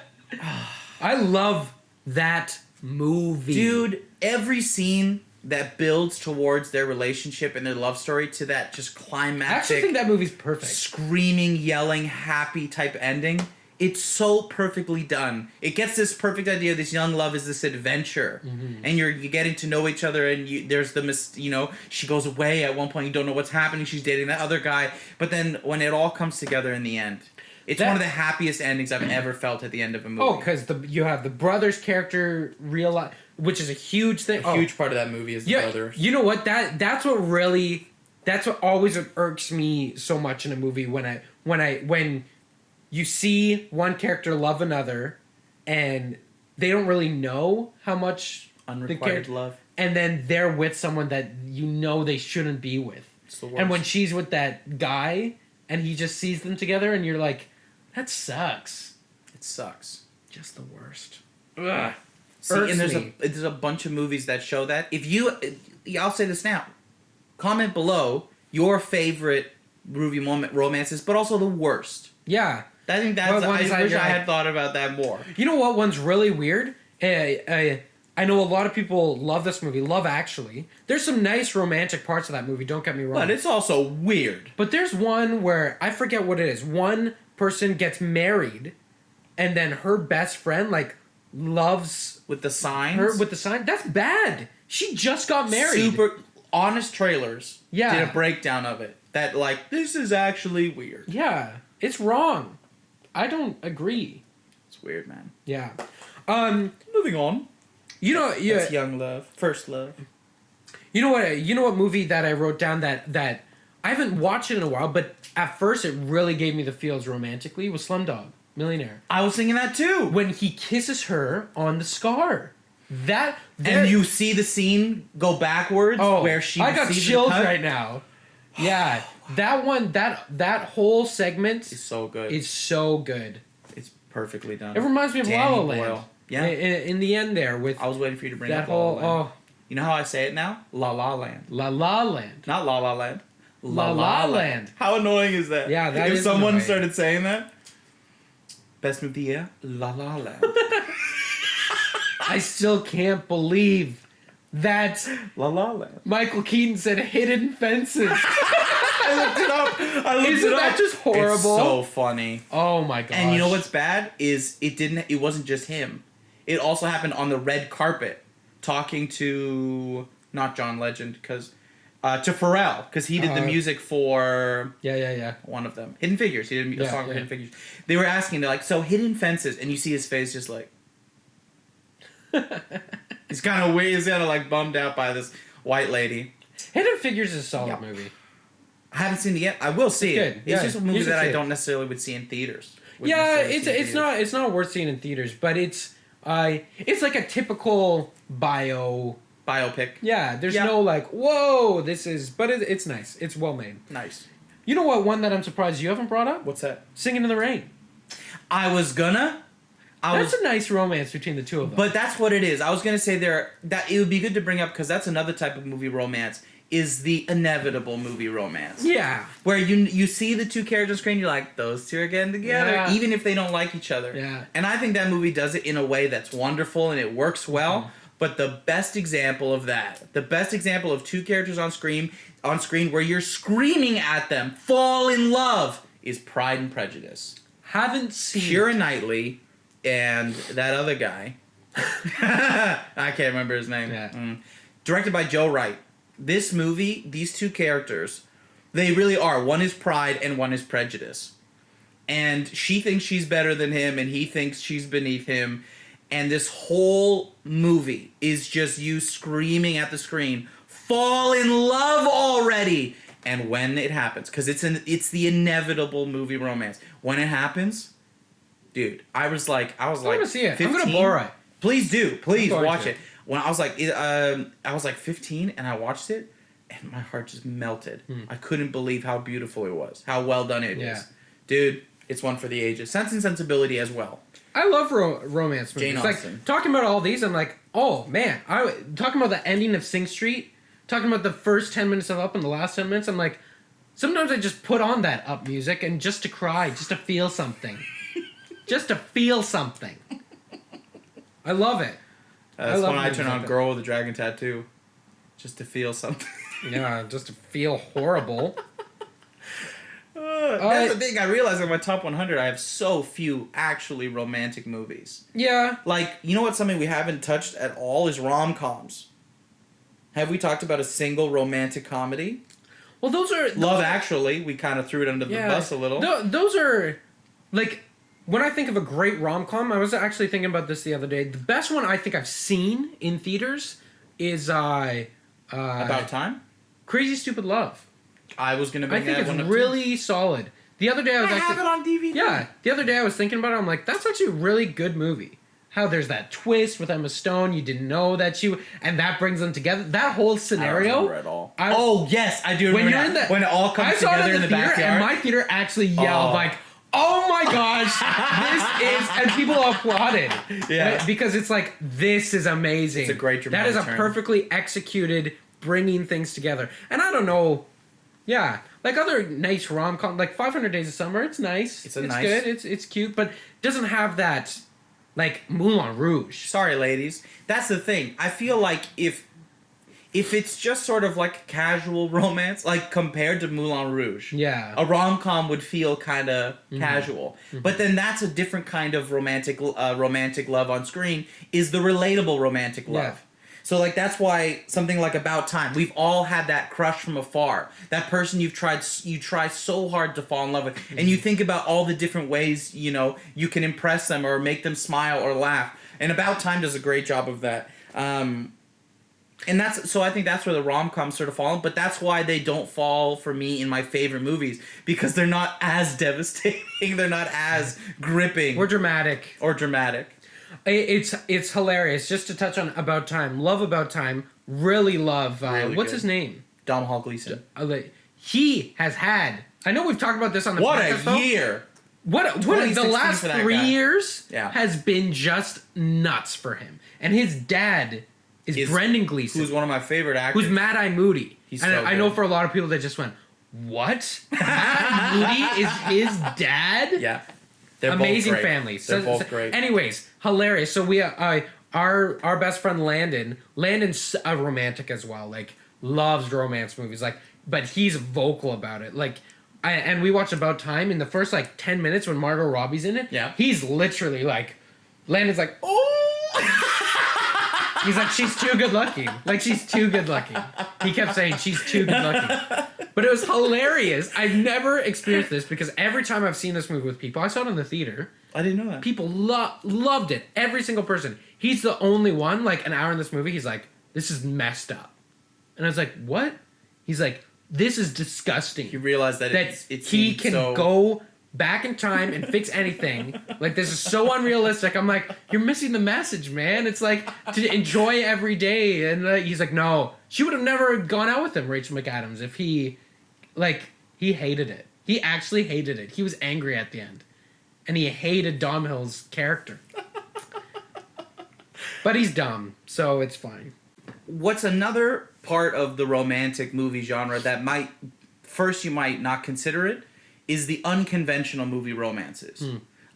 I love that movie, dude. Every scene that builds towards their relationship and their love story to that just climactic. I actually think that movie's perfect. Screaming, yelling, happy type ending. It's so perfectly done. It gets this perfect idea. This young love is this adventure, and you're getting to know each other. And there's she goes away at one point. You don't know what's happening. She's dating that other guy, but then when it all comes together in the end, it's one of the happiest endings I've ever felt at the end of a movie. Oh, because you have the brother's character which is a huge thing. A huge part of that movie is the brothers. You know what? That's what always irks me so much in a movie when you see one character love another, and they don't really know how much unrequited love, and then they're with someone that you know they shouldn't be with. It's the worst. And when she's with that guy, and he just sees them together, and you're like, that sucks. It sucks. Just the worst. Ugh. See, and there's a bunch of movies that show that. I'll say this now. Comment below your favorite movie romances, but also the worst. Yeah. I think that's. I wish I had thought about that more. You know what one's really weird? I know a lot of people love this movie. Love Actually. There's some nice romantic parts of that movie. Don't get me wrong. But it's also weird. But there's one where I forget what it is. One person gets married, and then her best friend loves with the signs. Her with the sign. That's bad. She just got married. Super Honest Trailers. Yeah. Did a breakdown of it. That this is actually weird. Yeah, it's wrong. I don't agree. It's weird, man. Yeah. Moving on. That's young love, first love. You know what movie that I wrote down that I haven't watched it in a while, but at first it really gave me the feels romantically was Slumdog Millionaire. I was thinking that too. When he kisses her on the scar. And you see the scene go backwards where she I got chills right now. Yeah. That one that whole segment is so good. It's so good. It's perfectly done. It reminds me of La La Land. Yeah. In the end there with I was waiting for you to bring that up La La Land. whole You know how I say it now? La La Land. La La Land. Not La La Land. La La Land. How annoying is that? Yeah, that if is someone annoying. started saying that. Best movie year? La La Land. I still can't believe that La La Land. Michael Keaton said Hidden Fences. I looked it up. Isn't that just horrible? It's so funny. Oh my gosh. And you know what's bad is it wasn't just him. It also happened on the red carpet, talking to not John Legend to Pharrell because he did the music for one of them, Hidden Figures. He did a song for Hidden Figures. They were asking, they're like, so Hidden Fences, and you see his face just like he's kind of weird. He's kind of bummed out by this white lady. Hidden Figures is a solid movie. I haven't seen it yet. I will see it. Good. It's just a movie that I don't necessarily would see in theaters. It's not worth seeing in theaters, but it's like a typical biopic. Yeah, there's no whoa, this is, but it's nice. It's well made. Nice. You know what? One that I'm surprised you haven't brought up? What's that? Singing in the Rain. I was gonna. That's a nice romance between the two of them. But that's what it is. I was gonna say that it would be good to bring up because that's another type of movie romance. Is the inevitable movie romance. Yeah. Where you see the two characters on screen, you're like, those two are getting together, even if they don't like each other. Yeah. And I think that movie does it in a way that's wonderful and it works well. Mm-hmm. But the best example of that, the best example of two characters on screen where you're screaming at them, fall in love, is Pride and Prejudice. Haven't seen Keira Knightley and that other guy. I can't remember his name. Yeah. Directed by Joe Wright. This movie, these two characters, they really are. One is Pride and one is Prejudice. And she thinks she's better than him and he thinks she's beneath him. And this whole movie is just you screaming at the screen, fall in love already! And when it happens, because it's the inevitable movie romance. When it happens, dude, I was like, I want to see it. 15. I'm gonna borrow it. Please do. Please watch it. When I was like 15 and I watched it and my heart just melted. I couldn't believe how beautiful it was. How well done it is. Dude, it's one for the ages. Sense and Sensibility as well. I love romance movies. Jane Austen. Talking about all these, I'm like, oh man. Talking about the ending of Sing Street, talking about the first 10 minutes of Up and the last 10 minutes, I'm like, sometimes I just put on that Up music and just to cry, just to feel something. Just to feel something. I love it. That's when I turn on Girl with a Dragon Tattoo. Just to feel something. Yeah, just to feel horrible. That's the thing. I realize in my top 100, I have so few actually romantic movies. Yeah. You know what? Something we haven't touched at all is rom-coms. Have we talked about a single romantic comedy? Well, those are... Love Actually. We kind of threw it under the bus a little. Those are... when I think of a great rom-com, I was actually thinking about this the other day. The best one I think I've seen in theaters is About Time? Crazy Stupid Love. I was gonna bring I think that it's one up really solid. The other day I was have it on DVD. Yeah, the other day I was thinking about it. I'm like, that's actually a really good movie. How there's that twist with Emma Stone. You didn't know that and that brings them together. That whole scenario. I don't remember at all. Oh yes, I do remember. When it all comes together in the backyard. And my theater actually yelled like, "Oh my gosh, this is!" And people applauded. Yeah, right? Because it's like, this is amazing. It's a great dramatic That is a perfectly executed bringing things together. And I don't know. Yeah, like other nice rom-com, like 500 Days of Summer. It's nice. It's nice. Good. It's cute, but doesn't have that. Like Moulin Rouge. Sorry, ladies. That's the thing. I feel like if it's just sort of like casual romance, like compared to Moulin Rouge, a rom-com would feel kind of casual. Mm-hmm. But then that's a different kind of romantic love on screen. Is the relatable romantic love. Yeah. So like that's why something like About Time, we've all had that crush from afar. That person you try so hard to fall in love with, and you think about all the different ways you can impress them or make them smile or laugh. And About Time does a great job of that. And I think that's where the rom-coms sort of fall, but that's why they don't fall for me in my favorite movies, because they're not as devastating, they're not as gripping or dramatic. It's hilarious. Just to touch on About Time, love About Time. Really love. What's his name? Domhnall Gleeson. He has had. I know we've talked about this on the podcast. What a year! What the last 3 years has been just nuts for him. And his dad is Brendan Gleeson, who's one of my favorite actors. Who's Mad Eye Moody. I know for a lot of people they just went, "What? Mad Eye Moody is his dad?" Yeah. They're amazing family. They're both great. Anyways, hilarious. So we our best friend Landon's a romantic as well. Like loves romance movies. Like, but he's vocal about it. Like, and we watched About Time in the first like 10 minutes when Margot Robbie's in it. Yeah. He's literally like, Landon's like, oh. He's like, she's too good looking. Like, she's too good looking. He kept saying, she's too good looking. But it was hilarious. I've never experienced this because every time I've seen this movie with people, I saw it in the theater. I didn't know that. People loved it. Every single person. He's the only one, like, an hour in this movie, he's like, this is messed up. And I was like, what? He's like, this is disgusting. He realized that he can go back in time and fix anything. Like, this is so unrealistic. I'm like, you're missing the message, man. It's like to enjoy every day. And he's like, no, she would have never gone out with him, Rachel McAdams, if he hated it. He actually hated it. He was angry at the end. And he hated Domhnall's character. But he's dumb, so it's fine. What's another part of the romantic movie genre that you might not consider it, is the unconventional movie romances.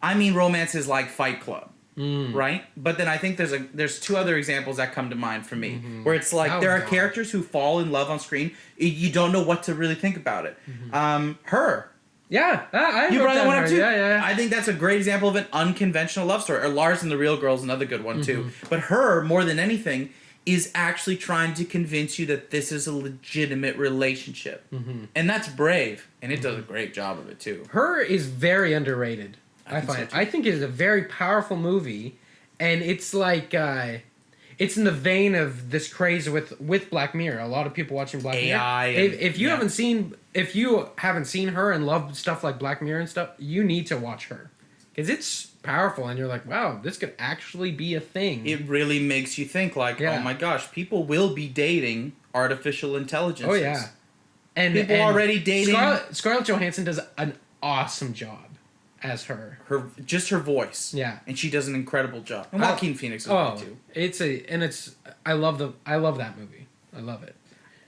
I mean romances like Fight Club, right? But then I think there's two other examples that come to mind for me, where it's like there are characters who fall in love on screen. You don't know what to really think about it. Her. Yeah, you brought that one up too. Yeah. I think that's a great example of an unconventional love story. Or Lars and the Real Girl is another good one too. But Her, more than anything, is actually trying to convince you that this is a legitimate relationship. And that's brave. And it does a great job of it, too. Her is very underrated, I find. I think it is a very powerful movie. And it's like, it's in the vein of this craze with Black Mirror. A lot of people watching Black AI Mirror. If you haven't seen Her and love stuff like Black Mirror and stuff, you need to watch Her. Because it's powerful, and you're like, wow, this could actually be a thing. It really makes you think, like, oh my gosh, people will be dating artificial intelligences. Oh, yeah. And people already dating. Scarlett Johansson does an awesome job as her. Her voice. Yeah. And she does an incredible job. And Joaquin Phoenix is good too. I love that movie. I love it.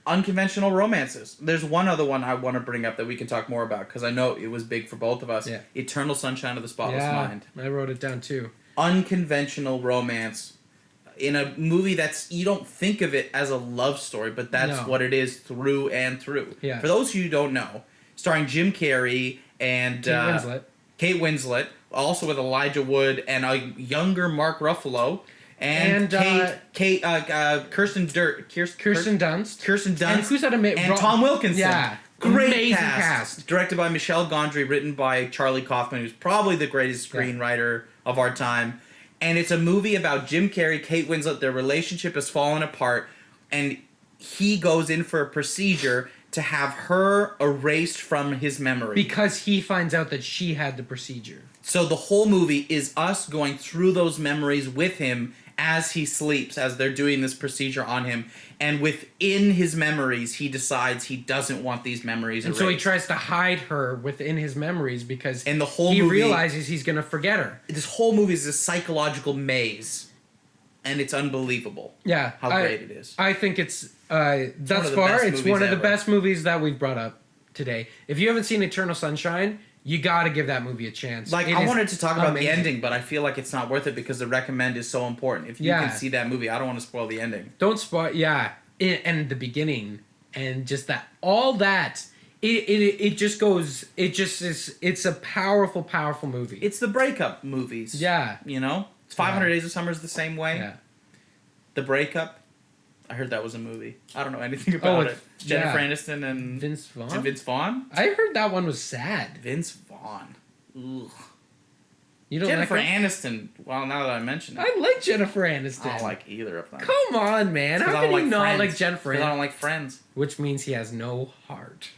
Unconventional romances. There's one other one I want to bring up that we can talk more about, because I know it was big for both of us. Yeah. Eternal Sunshine of the Spotless Mind. I wrote it down too. Unconventional romance in a movie you don't think of it as a love story, but that's what it is through and through. Yeah. For those of you who don't know, starring Jim Carrey and Kate Winslet, also with Elijah Wood and a younger Mark Ruffalo. And Kirsten Dunst. And who's that? And Tom Wilkinson. Yeah. Great Amazing cast. Directed by Michel Gondry, written by Charlie Kaufman, who's probably the greatest screenwriter of our time. And it's a movie about Jim Carrey, Kate Winslet. Their relationship has fallen apart, and he goes in for a procedure to have her erased from his memory. Because he finds out that she had the procedure. So the whole movie is us going through those memories with him as he sleeps, as they're doing this procedure on him. And within his memories, he decides he doesn't want these memories erased. So he tries to hide her within his memories because and the whole he movie, realizes he's going to forget her. This whole movie is a psychological maze. And it's unbelievable. Yeah. How great it is. I think it's thus far, it's one of the best movies that we've brought up today. If you haven't seen Eternal Sunshine, you got to give that movie a chance. Like, I wanted to talk about the ending, but I feel like it's not worth it because the recommend is so important. If you can see that movie, I don't want to spoil the ending. Don't spoil, and the beginning, and just that, all that, it just goes, it just is, it's a powerful, powerful movie. It's the breakup movies. Yeah. You know? 500 Days of Summer is the same way. Yeah. The Breakup. I heard that was a movie. I don't know anything about it. Jennifer Aniston and Vince Vaughn. And Vince Vaughn. I heard that one was sad. Vince Vaughn. Ugh. You don't Jennifer like Aniston. Well, now that I mention it, I like Jennifer Aniston. I don't like either of them. Come on, man. How can you not like Jennifer? I don't like Friends. Which means he has no heart.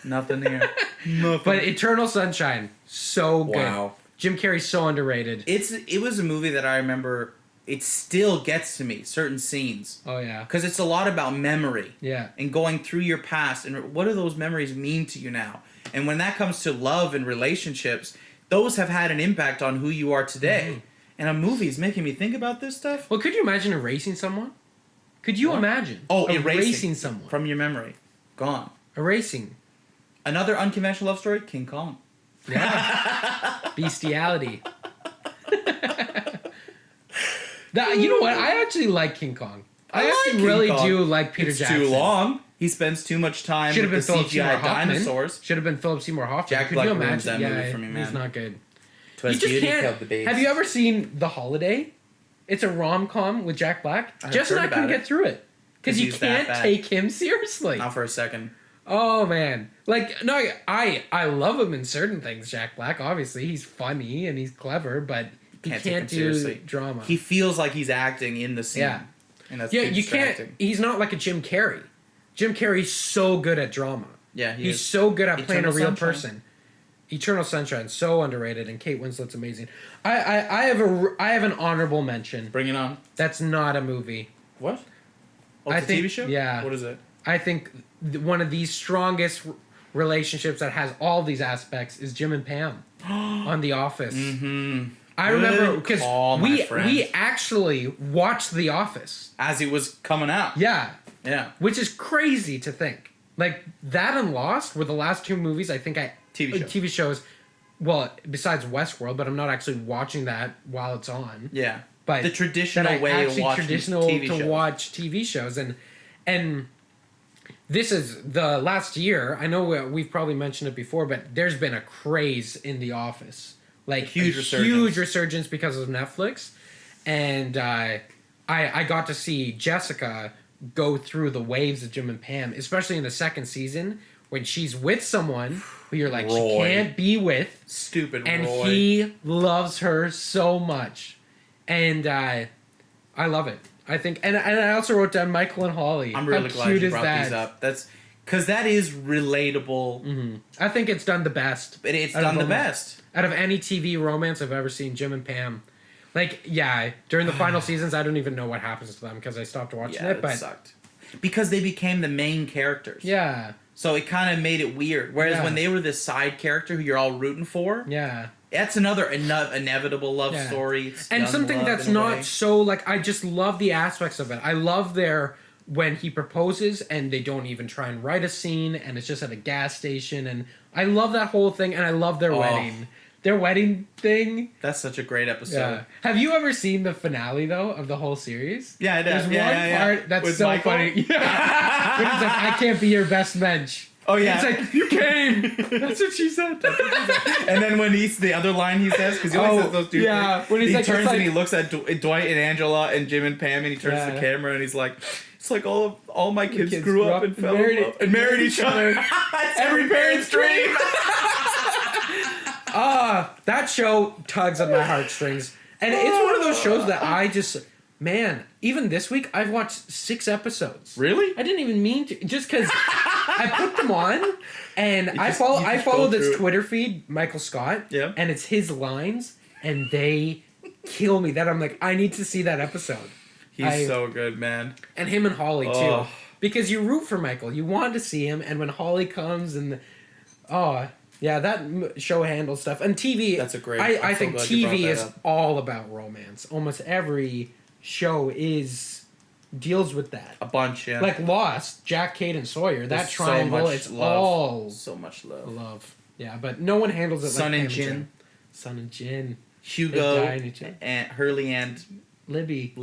Nothing here. Nothing. But Eternal Sunshine, so good. Wow. Jim Carrey's so underrated. It was a movie that I remember. It still gets to me, certain scenes. Oh yeah. Because it's a lot about memory. Yeah. And going through your past and what do those memories mean to you now? And when that comes to love and relationships, those have had an impact on who you are today. Mm-hmm. And a movie is making me think about this stuff. Well, could you imagine erasing someone? Could you imagine? Oh, erasing someone from your memory. Gone. Erasing. Another unconventional love story, King Kong. Yeah. Bestiality. You know what? I actually like King Kong. I actually really do like Peter Jackson. It's too long. He spends too much time with the CGI dinosaurs. Should have been Philip Seymour Hoffman. Jack Could Black you imagine? that movie for me, man. He's not good. You just can't. Have you ever seen The Holiday? It's a rom-com with Jack Black. Jess and I couldn't get through it because you can't take him seriously. Not for a second. Oh man, like no, I love him in certain things. Jack Black, obviously, he's funny and he's clever, but he can't do drama. He feels like he's acting in the scene. Yeah, and that's you can't. He's not like a Jim Carrey. Jim Carrey's so good at drama. Yeah, he's so good at playing a real person. Eternal Sunshine, so underrated, and Kate Winslet's amazing. I have an honorable mention. Bring it on. That's not a movie. What? Oh, it's a TV show? Yeah. What is it? I think one of the strongest relationships that has all these aspects is Jim and Pam on The Office. Mm-hmm. I remember because we actually watched The Office as it was coming out. Yeah. Yeah. Which is crazy to think. Like that and Lost were the last two movies TV shows. Well, besides Westworld, but I'm not actually watching that while it's on. Yeah. But the traditional way to watch TV shows and this is the last year. I know we've probably mentioned it before, but there's been a craze in The Office, like huge resurgence because of Netflix, and I got to see Jessica go through the waves of Jim and Pam, especially in the second season when she's with someone who you're like she can't be with, and Roy. He loves her so much, and I love it. I think, and I also wrote down Michael and Holly. I'm really glad you brought these up. That's because that is relatable. Mm-hmm. I think it's done the best. It's done the best out of any TV romance I've ever seen. Jim and Pam, like during the final seasons, I don't even know what happens to them because I stopped watching it. But sucked because they became the main characters. Yeah, so it kind of made it weird. Whereas when they were this side character who you're all rooting for, that's another inevitable love story. It's and something that's not so like I just love the aspects of it. I love when he proposes and they don't even try and write a scene and it's just at a gas station and I love that whole thing and I love their wedding. Their wedding thing. That's such a great episode. Yeah. Have you ever seen the finale though of the whole series? Yeah, I did. There's one part that's with so Michael? Funny. Yeah. When it's like, I can't be your best mensch. Oh yeah, it's like you came. That's what she said. And then when he's the other line he says because he always says those two things. When he turns and he looks at Dwight and Angela and Jim and Pam and he turns to the camera and he's like It's like all my kids grew up and fell in love and married each other. Every parent's dream. That show tugs at my heartstrings. And it's one of those shows that I just... Man, even this week, I've watched 6 episodes. Really? I didn't even mean to. Just because I put them on, and I follow this Twitter feed, Michael Scott. Yeah. And it's his lines, and they kill me. That I'm like, I need to see that episode. He's so good, man. And him and Holly, too. Because you root for Michael. You want to see him, and when Holly comes and... Yeah, that show handles stuff. And TV... That's a great... I think TV is all about romance. Almost every... show deals with that a bunch, yeah. Like Lost, Jack, Kate, and Sawyer. That triangle, it's all so much love. Yeah, but no one handles it Sun like and Jin. Sun and Jin, Hugo, and Hurley and Libby.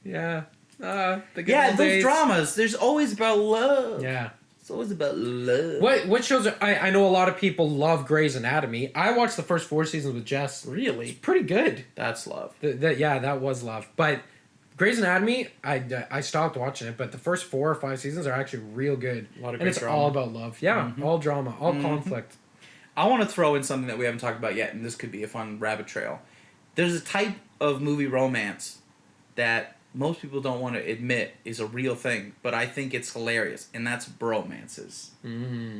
Yeah, the good yeah. old Those days. dramas. There's always about love. Yeah, it's always about love. What shows? I know a lot of people love Grey's Anatomy. I watched the first 4 seasons with Jess. Really, it's pretty good. That's love. That was love. But Grey's Anatomy, I stopped watching it, but the first 4 or 5 seasons are actually real good. A lot of and great it's drama. all about love. Yeah, all drama, all conflict. I want to throw in something that we haven't talked about yet, and this could be a fun rabbit trail. There's a type of movie romance that most people don't want to admit is a real thing, but I think it's hilarious, and that's bromances.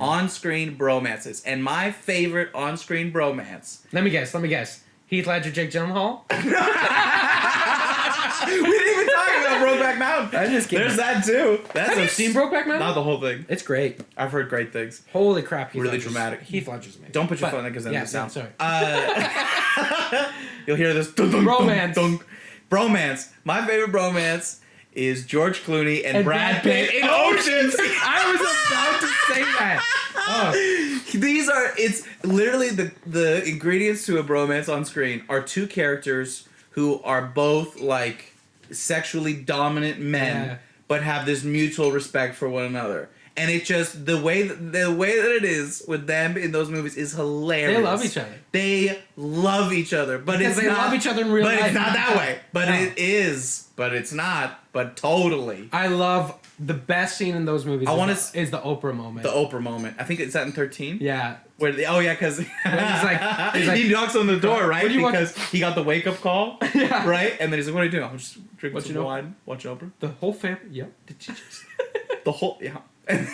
On-screen bromances. And my favorite on-screen bromance... Let me guess. Heath Ledger, Jake Gyllenhaal? We didn't even talk about Brokeback Mountain. I just kidding. There's that too. Have you seen Brokeback Mountain? Not the whole thing. It's great. I've heard great things. Holy crap. Really dramatic. Heath Ledger's amazing. Don't put your phone there because then it sounds... sorry. You'll hear this... Dun, dun, Bromance. Dun, dun. Bromance. My favorite bromance is George Clooney and Brad Pitt in Oceans. I was about to say that. These are... It's literally the ingredients to a bromance on screen are 2 characters who are both like sexually dominant men, but have this mutual respect for one another. And it just the way that it is with them in those movies is hilarious. They love each other. They love each other, but because it's not, love each other in real life. But it's not that way. But it is. But it's not. But totally. I love the best scene in those movies. Is the Oprah moment. The Oprah moment. I think it's that in 13. Yeah. Where because he's like he knocks on the door, right? Because he got the wake up call, yeah. Right? And then he's like, "What are you doing? I'm just drinking some wine, watching Oprah." The whole family. Yep. Did you just? The whole I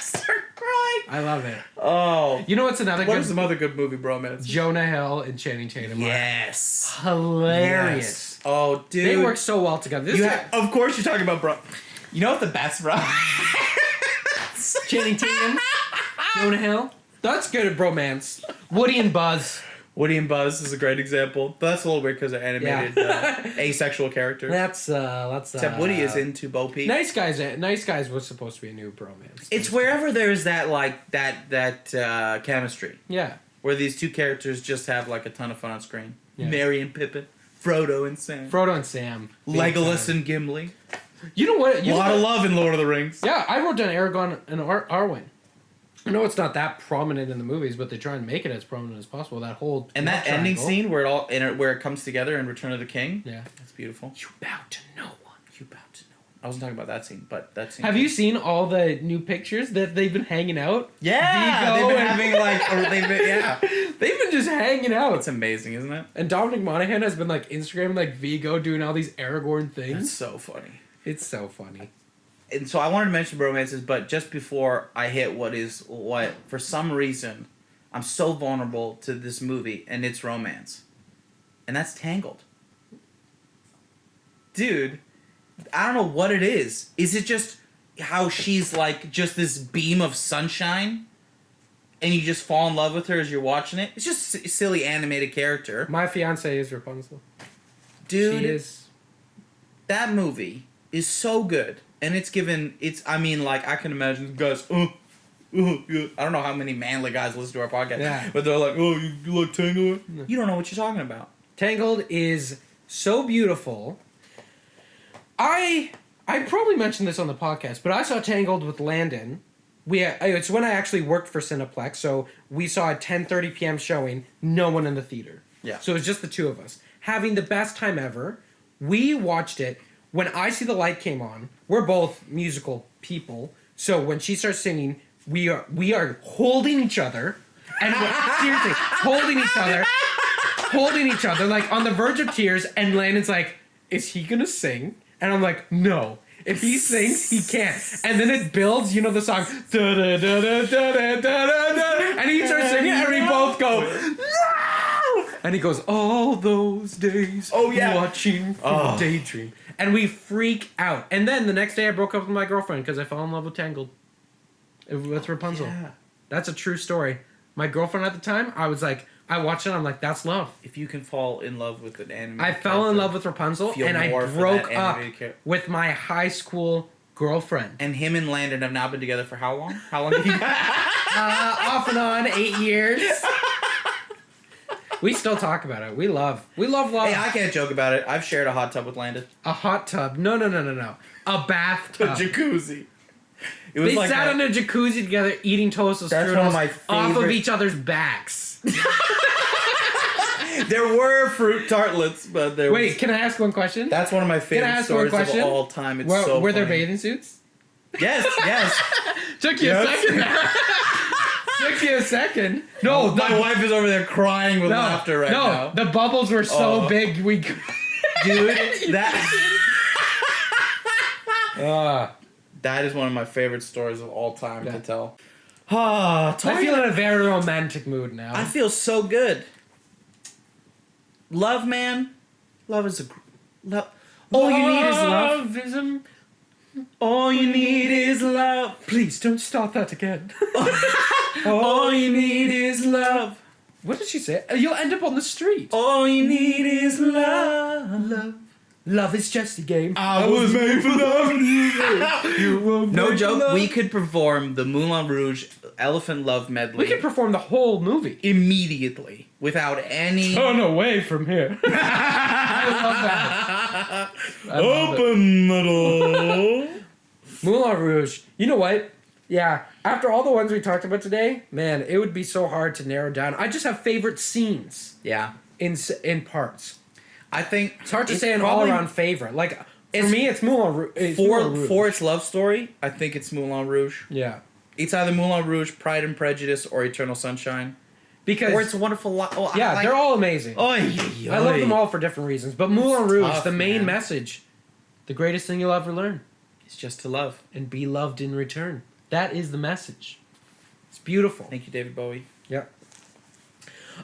start crying. I love it. Oh, you know what's another? What are some other good movie bromance? Jonah Hill and Channing Tatum. Yes, hilarious. Yes. Oh, dude, they work so well together. Of course, you're talking about bro. You know what the best bro? Channing Tatum, Jonah Hill. That's good at bromance. Woody and Buzz. Woody and Buzz is a great example, but that's a little weird because they're animated asexual characters. That's except Woody is into Bo Peep. Nice Guys was supposed to be a new bromance. It's wherever there's that chemistry. Yeah. Where these 2 characters just have like a ton of fun on screen. Yeah. Merry and Pippin, Frodo and Sam. Legolas and Gimli. You know what? A lot of love in Lord of the Rings. Yeah, I wrote down Aragorn and Arwen. I know it's not that prominent in the movies, but they try and make it as prominent as possible. That whole that ending scene where it comes together in Return of the King. Yeah, that's beautiful. You bow to no one. I wasn't talking about that scene, but that scene. Have you seen all the new pictures that they've been hanging out? Yeah, they've been having they've been just hanging out. It's amazing, isn't it? And Dominic Monaghan has been like Instagram like Vigo doing all these Aragorn things. That's so funny. It's so funny. And so I wanted to mention romances, but just before I hit what for some reason I'm so vulnerable to this movie and its romance, and that's Tangled. Dude, I don't know what it is. Is it just how she's like just this beam of sunshine, and you just fall in love with her as you're watching it? It's just a silly animated character. My fiance is Rapunzel. Dude, she is. That movie is so good. And I can imagine guys, yeah. I don't know how many manly guys listen to our podcast, but they're like, oh, you like Tangled? No. You don't know what you're talking about. Tangled is so beautiful. I probably mentioned this on the podcast, but I saw Tangled with Landon. It's when I actually worked for Cineplex, so we saw a 10:30 p.m. showing, no one in the theater. Yeah. So it was just the 2 of us. Having the best time ever. We watched it. when I See the Light came on, we're both musical people. So when she starts singing, we are holding each other, and seriously holding each other, like on the verge of tears. And Landon's like, "Is he gonna sing?" And I'm like, "No. If he sings, he can't." And then it builds, you know the song, da da da da da da da da, and he starts singing, and we both go, "No!" And he goes, "All those days, watching from Daydream," and we freak out. And then the next day, I broke up with my girlfriend because I fell in love with Tangled, with Rapunzel. Yeah. That's a true story. My girlfriend at the time, I was like, I watched it, I'm like, that's love. If you can fall in love with an anime I fell in love with Rapunzel, and I broke up with my high school girlfriend. And him and Landon have now been together for how long? How long have you been? Off and on, 8 years. We still talk about it. We love love. Hey, I can't joke about it. I've shared a hot tub with Landon. A hot tub? No. A bathtub. A jacuzzi. They sat on a jacuzzi together eating toasted strudels off of each other's backs. There were fruit tartlets, but there was... Wait, can I ask one question? That's one of my favorite stories of all time. It's so Were there bathing suits? Yes. Took you a second. Took you a second. No, my wife is over there crying with laughter right now. No, the bubbles were so big we... Dude, that is one of my favorite stories of all time to tell. I feel in a very romantic mood now. I feel so good. Love, man. Love is a... All you need is love. All you need is love. Please don't start that again. All you need is love. What did she say? You'll end up on the street. All you need is love. Love is just a game. I was made for love. No joke, we could perform the Moulin Rouge Elephant Love medley. We could perform the whole movie. Immediately. Without any... Turn away from here. I love that. Open the door. Moulin Rouge. You know what? Yeah, after all the ones we talked about today, man, it would be so hard to narrow down. I just have favorite scenes. Yeah. In parts. I think it's hard to say an all-around favorite. Like for me, it's Moulin Rouge. For its love story, I think it's Moulin Rouge. Yeah, it's either Moulin Rouge, Pride and Prejudice, or Eternal Sunshine. Or It's a Wonderful Life. Oh, yeah, they're all amazing. I love them all for different reasons. But Moulin Rouge, the main message, the greatest thing you'll ever learn, is just to love and be loved in return. That is the message. It's beautiful. Thank you, David Bowie. Yep.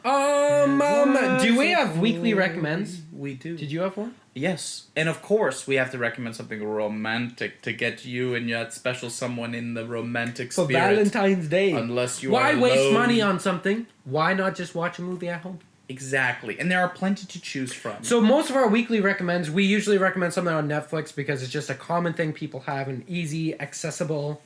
Do we have weekly recommends? We do. Did you have one? Yes. And of course, we have to recommend something romantic to get you and that special someone in the romantic spirit. For Valentine's Day. Unless you Why are waste alone. money on something? Why not just watch a movie at home? Exactly. And there are plenty to choose from. So most of our weekly recommends, we usually recommend something on Netflix because it's just a common thing people have and easy, accessible.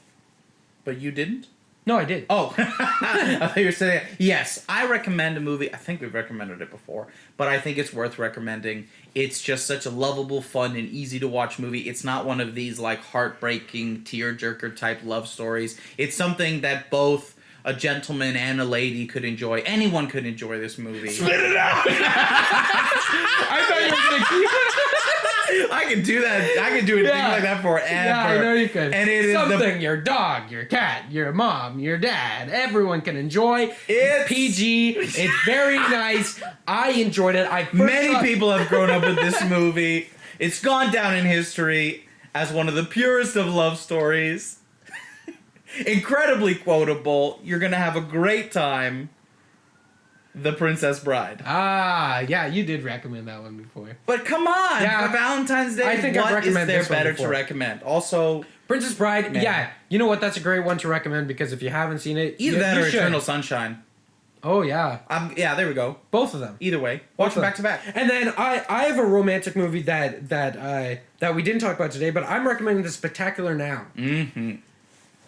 But you didn't? No, I did. Oh, I thought you were saying that. Yes, I recommend a movie. I think we've recommended it before, but I think it's worth recommending. It's just such a lovable, fun, and easy to watch movie. It's not one of these like heartbreaking, tearjerker type love stories. It's something that both a gentleman and a lady could enjoy. Anyone could enjoy this movie. Spit it out! I thought you were going to keep I can do that. I can do anything like that forever. Yeah, I know you could. And it is something your dog, your cat, your mom, your dad, everyone can enjoy. It's PG. It's very nice. I enjoyed it. Many people have grown up with this movie. It's gone down in history as one of the purest of love stories. Incredibly quotable. You're gonna have a great time. The Princess Bride. Ah, yeah, you did recommend that one before. But come on, for Valentine's Day, I think what is there better to recommend? Also, Princess Bride, yeah. You know what? That's a great one to recommend because if you haven't seen it, either that or Eternal Sunshine. Oh, yeah. Yeah, there we go. Both of them. Either way. Watch them back to back. And then I have a romantic movie that we didn't talk about today, but I'm recommending The Spectacular Now. Mm-hmm.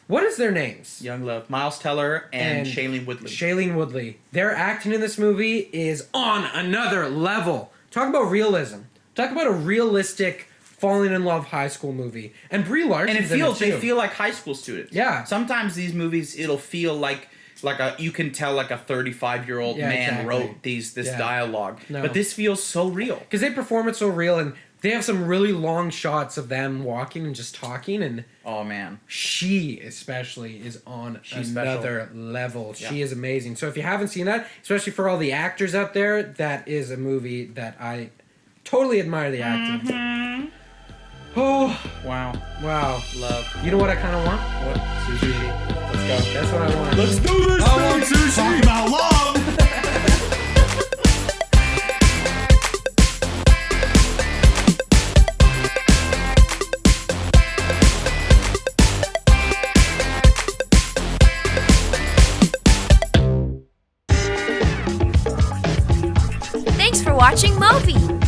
What is their names? Young Love. Miles Teller and Shailene Woodley. Shailene Woodley. Their acting in this movie is on another level. Talk about realism. Talk about a realistic falling in love high school movie. And Brie Larson. And they feel like high school students. Yeah. Sometimes these movies, it'll feel like you can tell like a 35-year-old man wrote this dialogue. No. But this feels so real. Because they perform it so real, and They have some really long shots of them walking and just talking, and oh man, she especially is on another level. Yeah. She is amazing. So if you haven't seen that, especially for all the actors out there, that is a movie that I totally admire the acting. Oh wow, love. You know what I kind of want? What? Sushi. Let's go. That's what I want. Let's do this. I want sushi. Talk about love. Thanks for watching MOVI.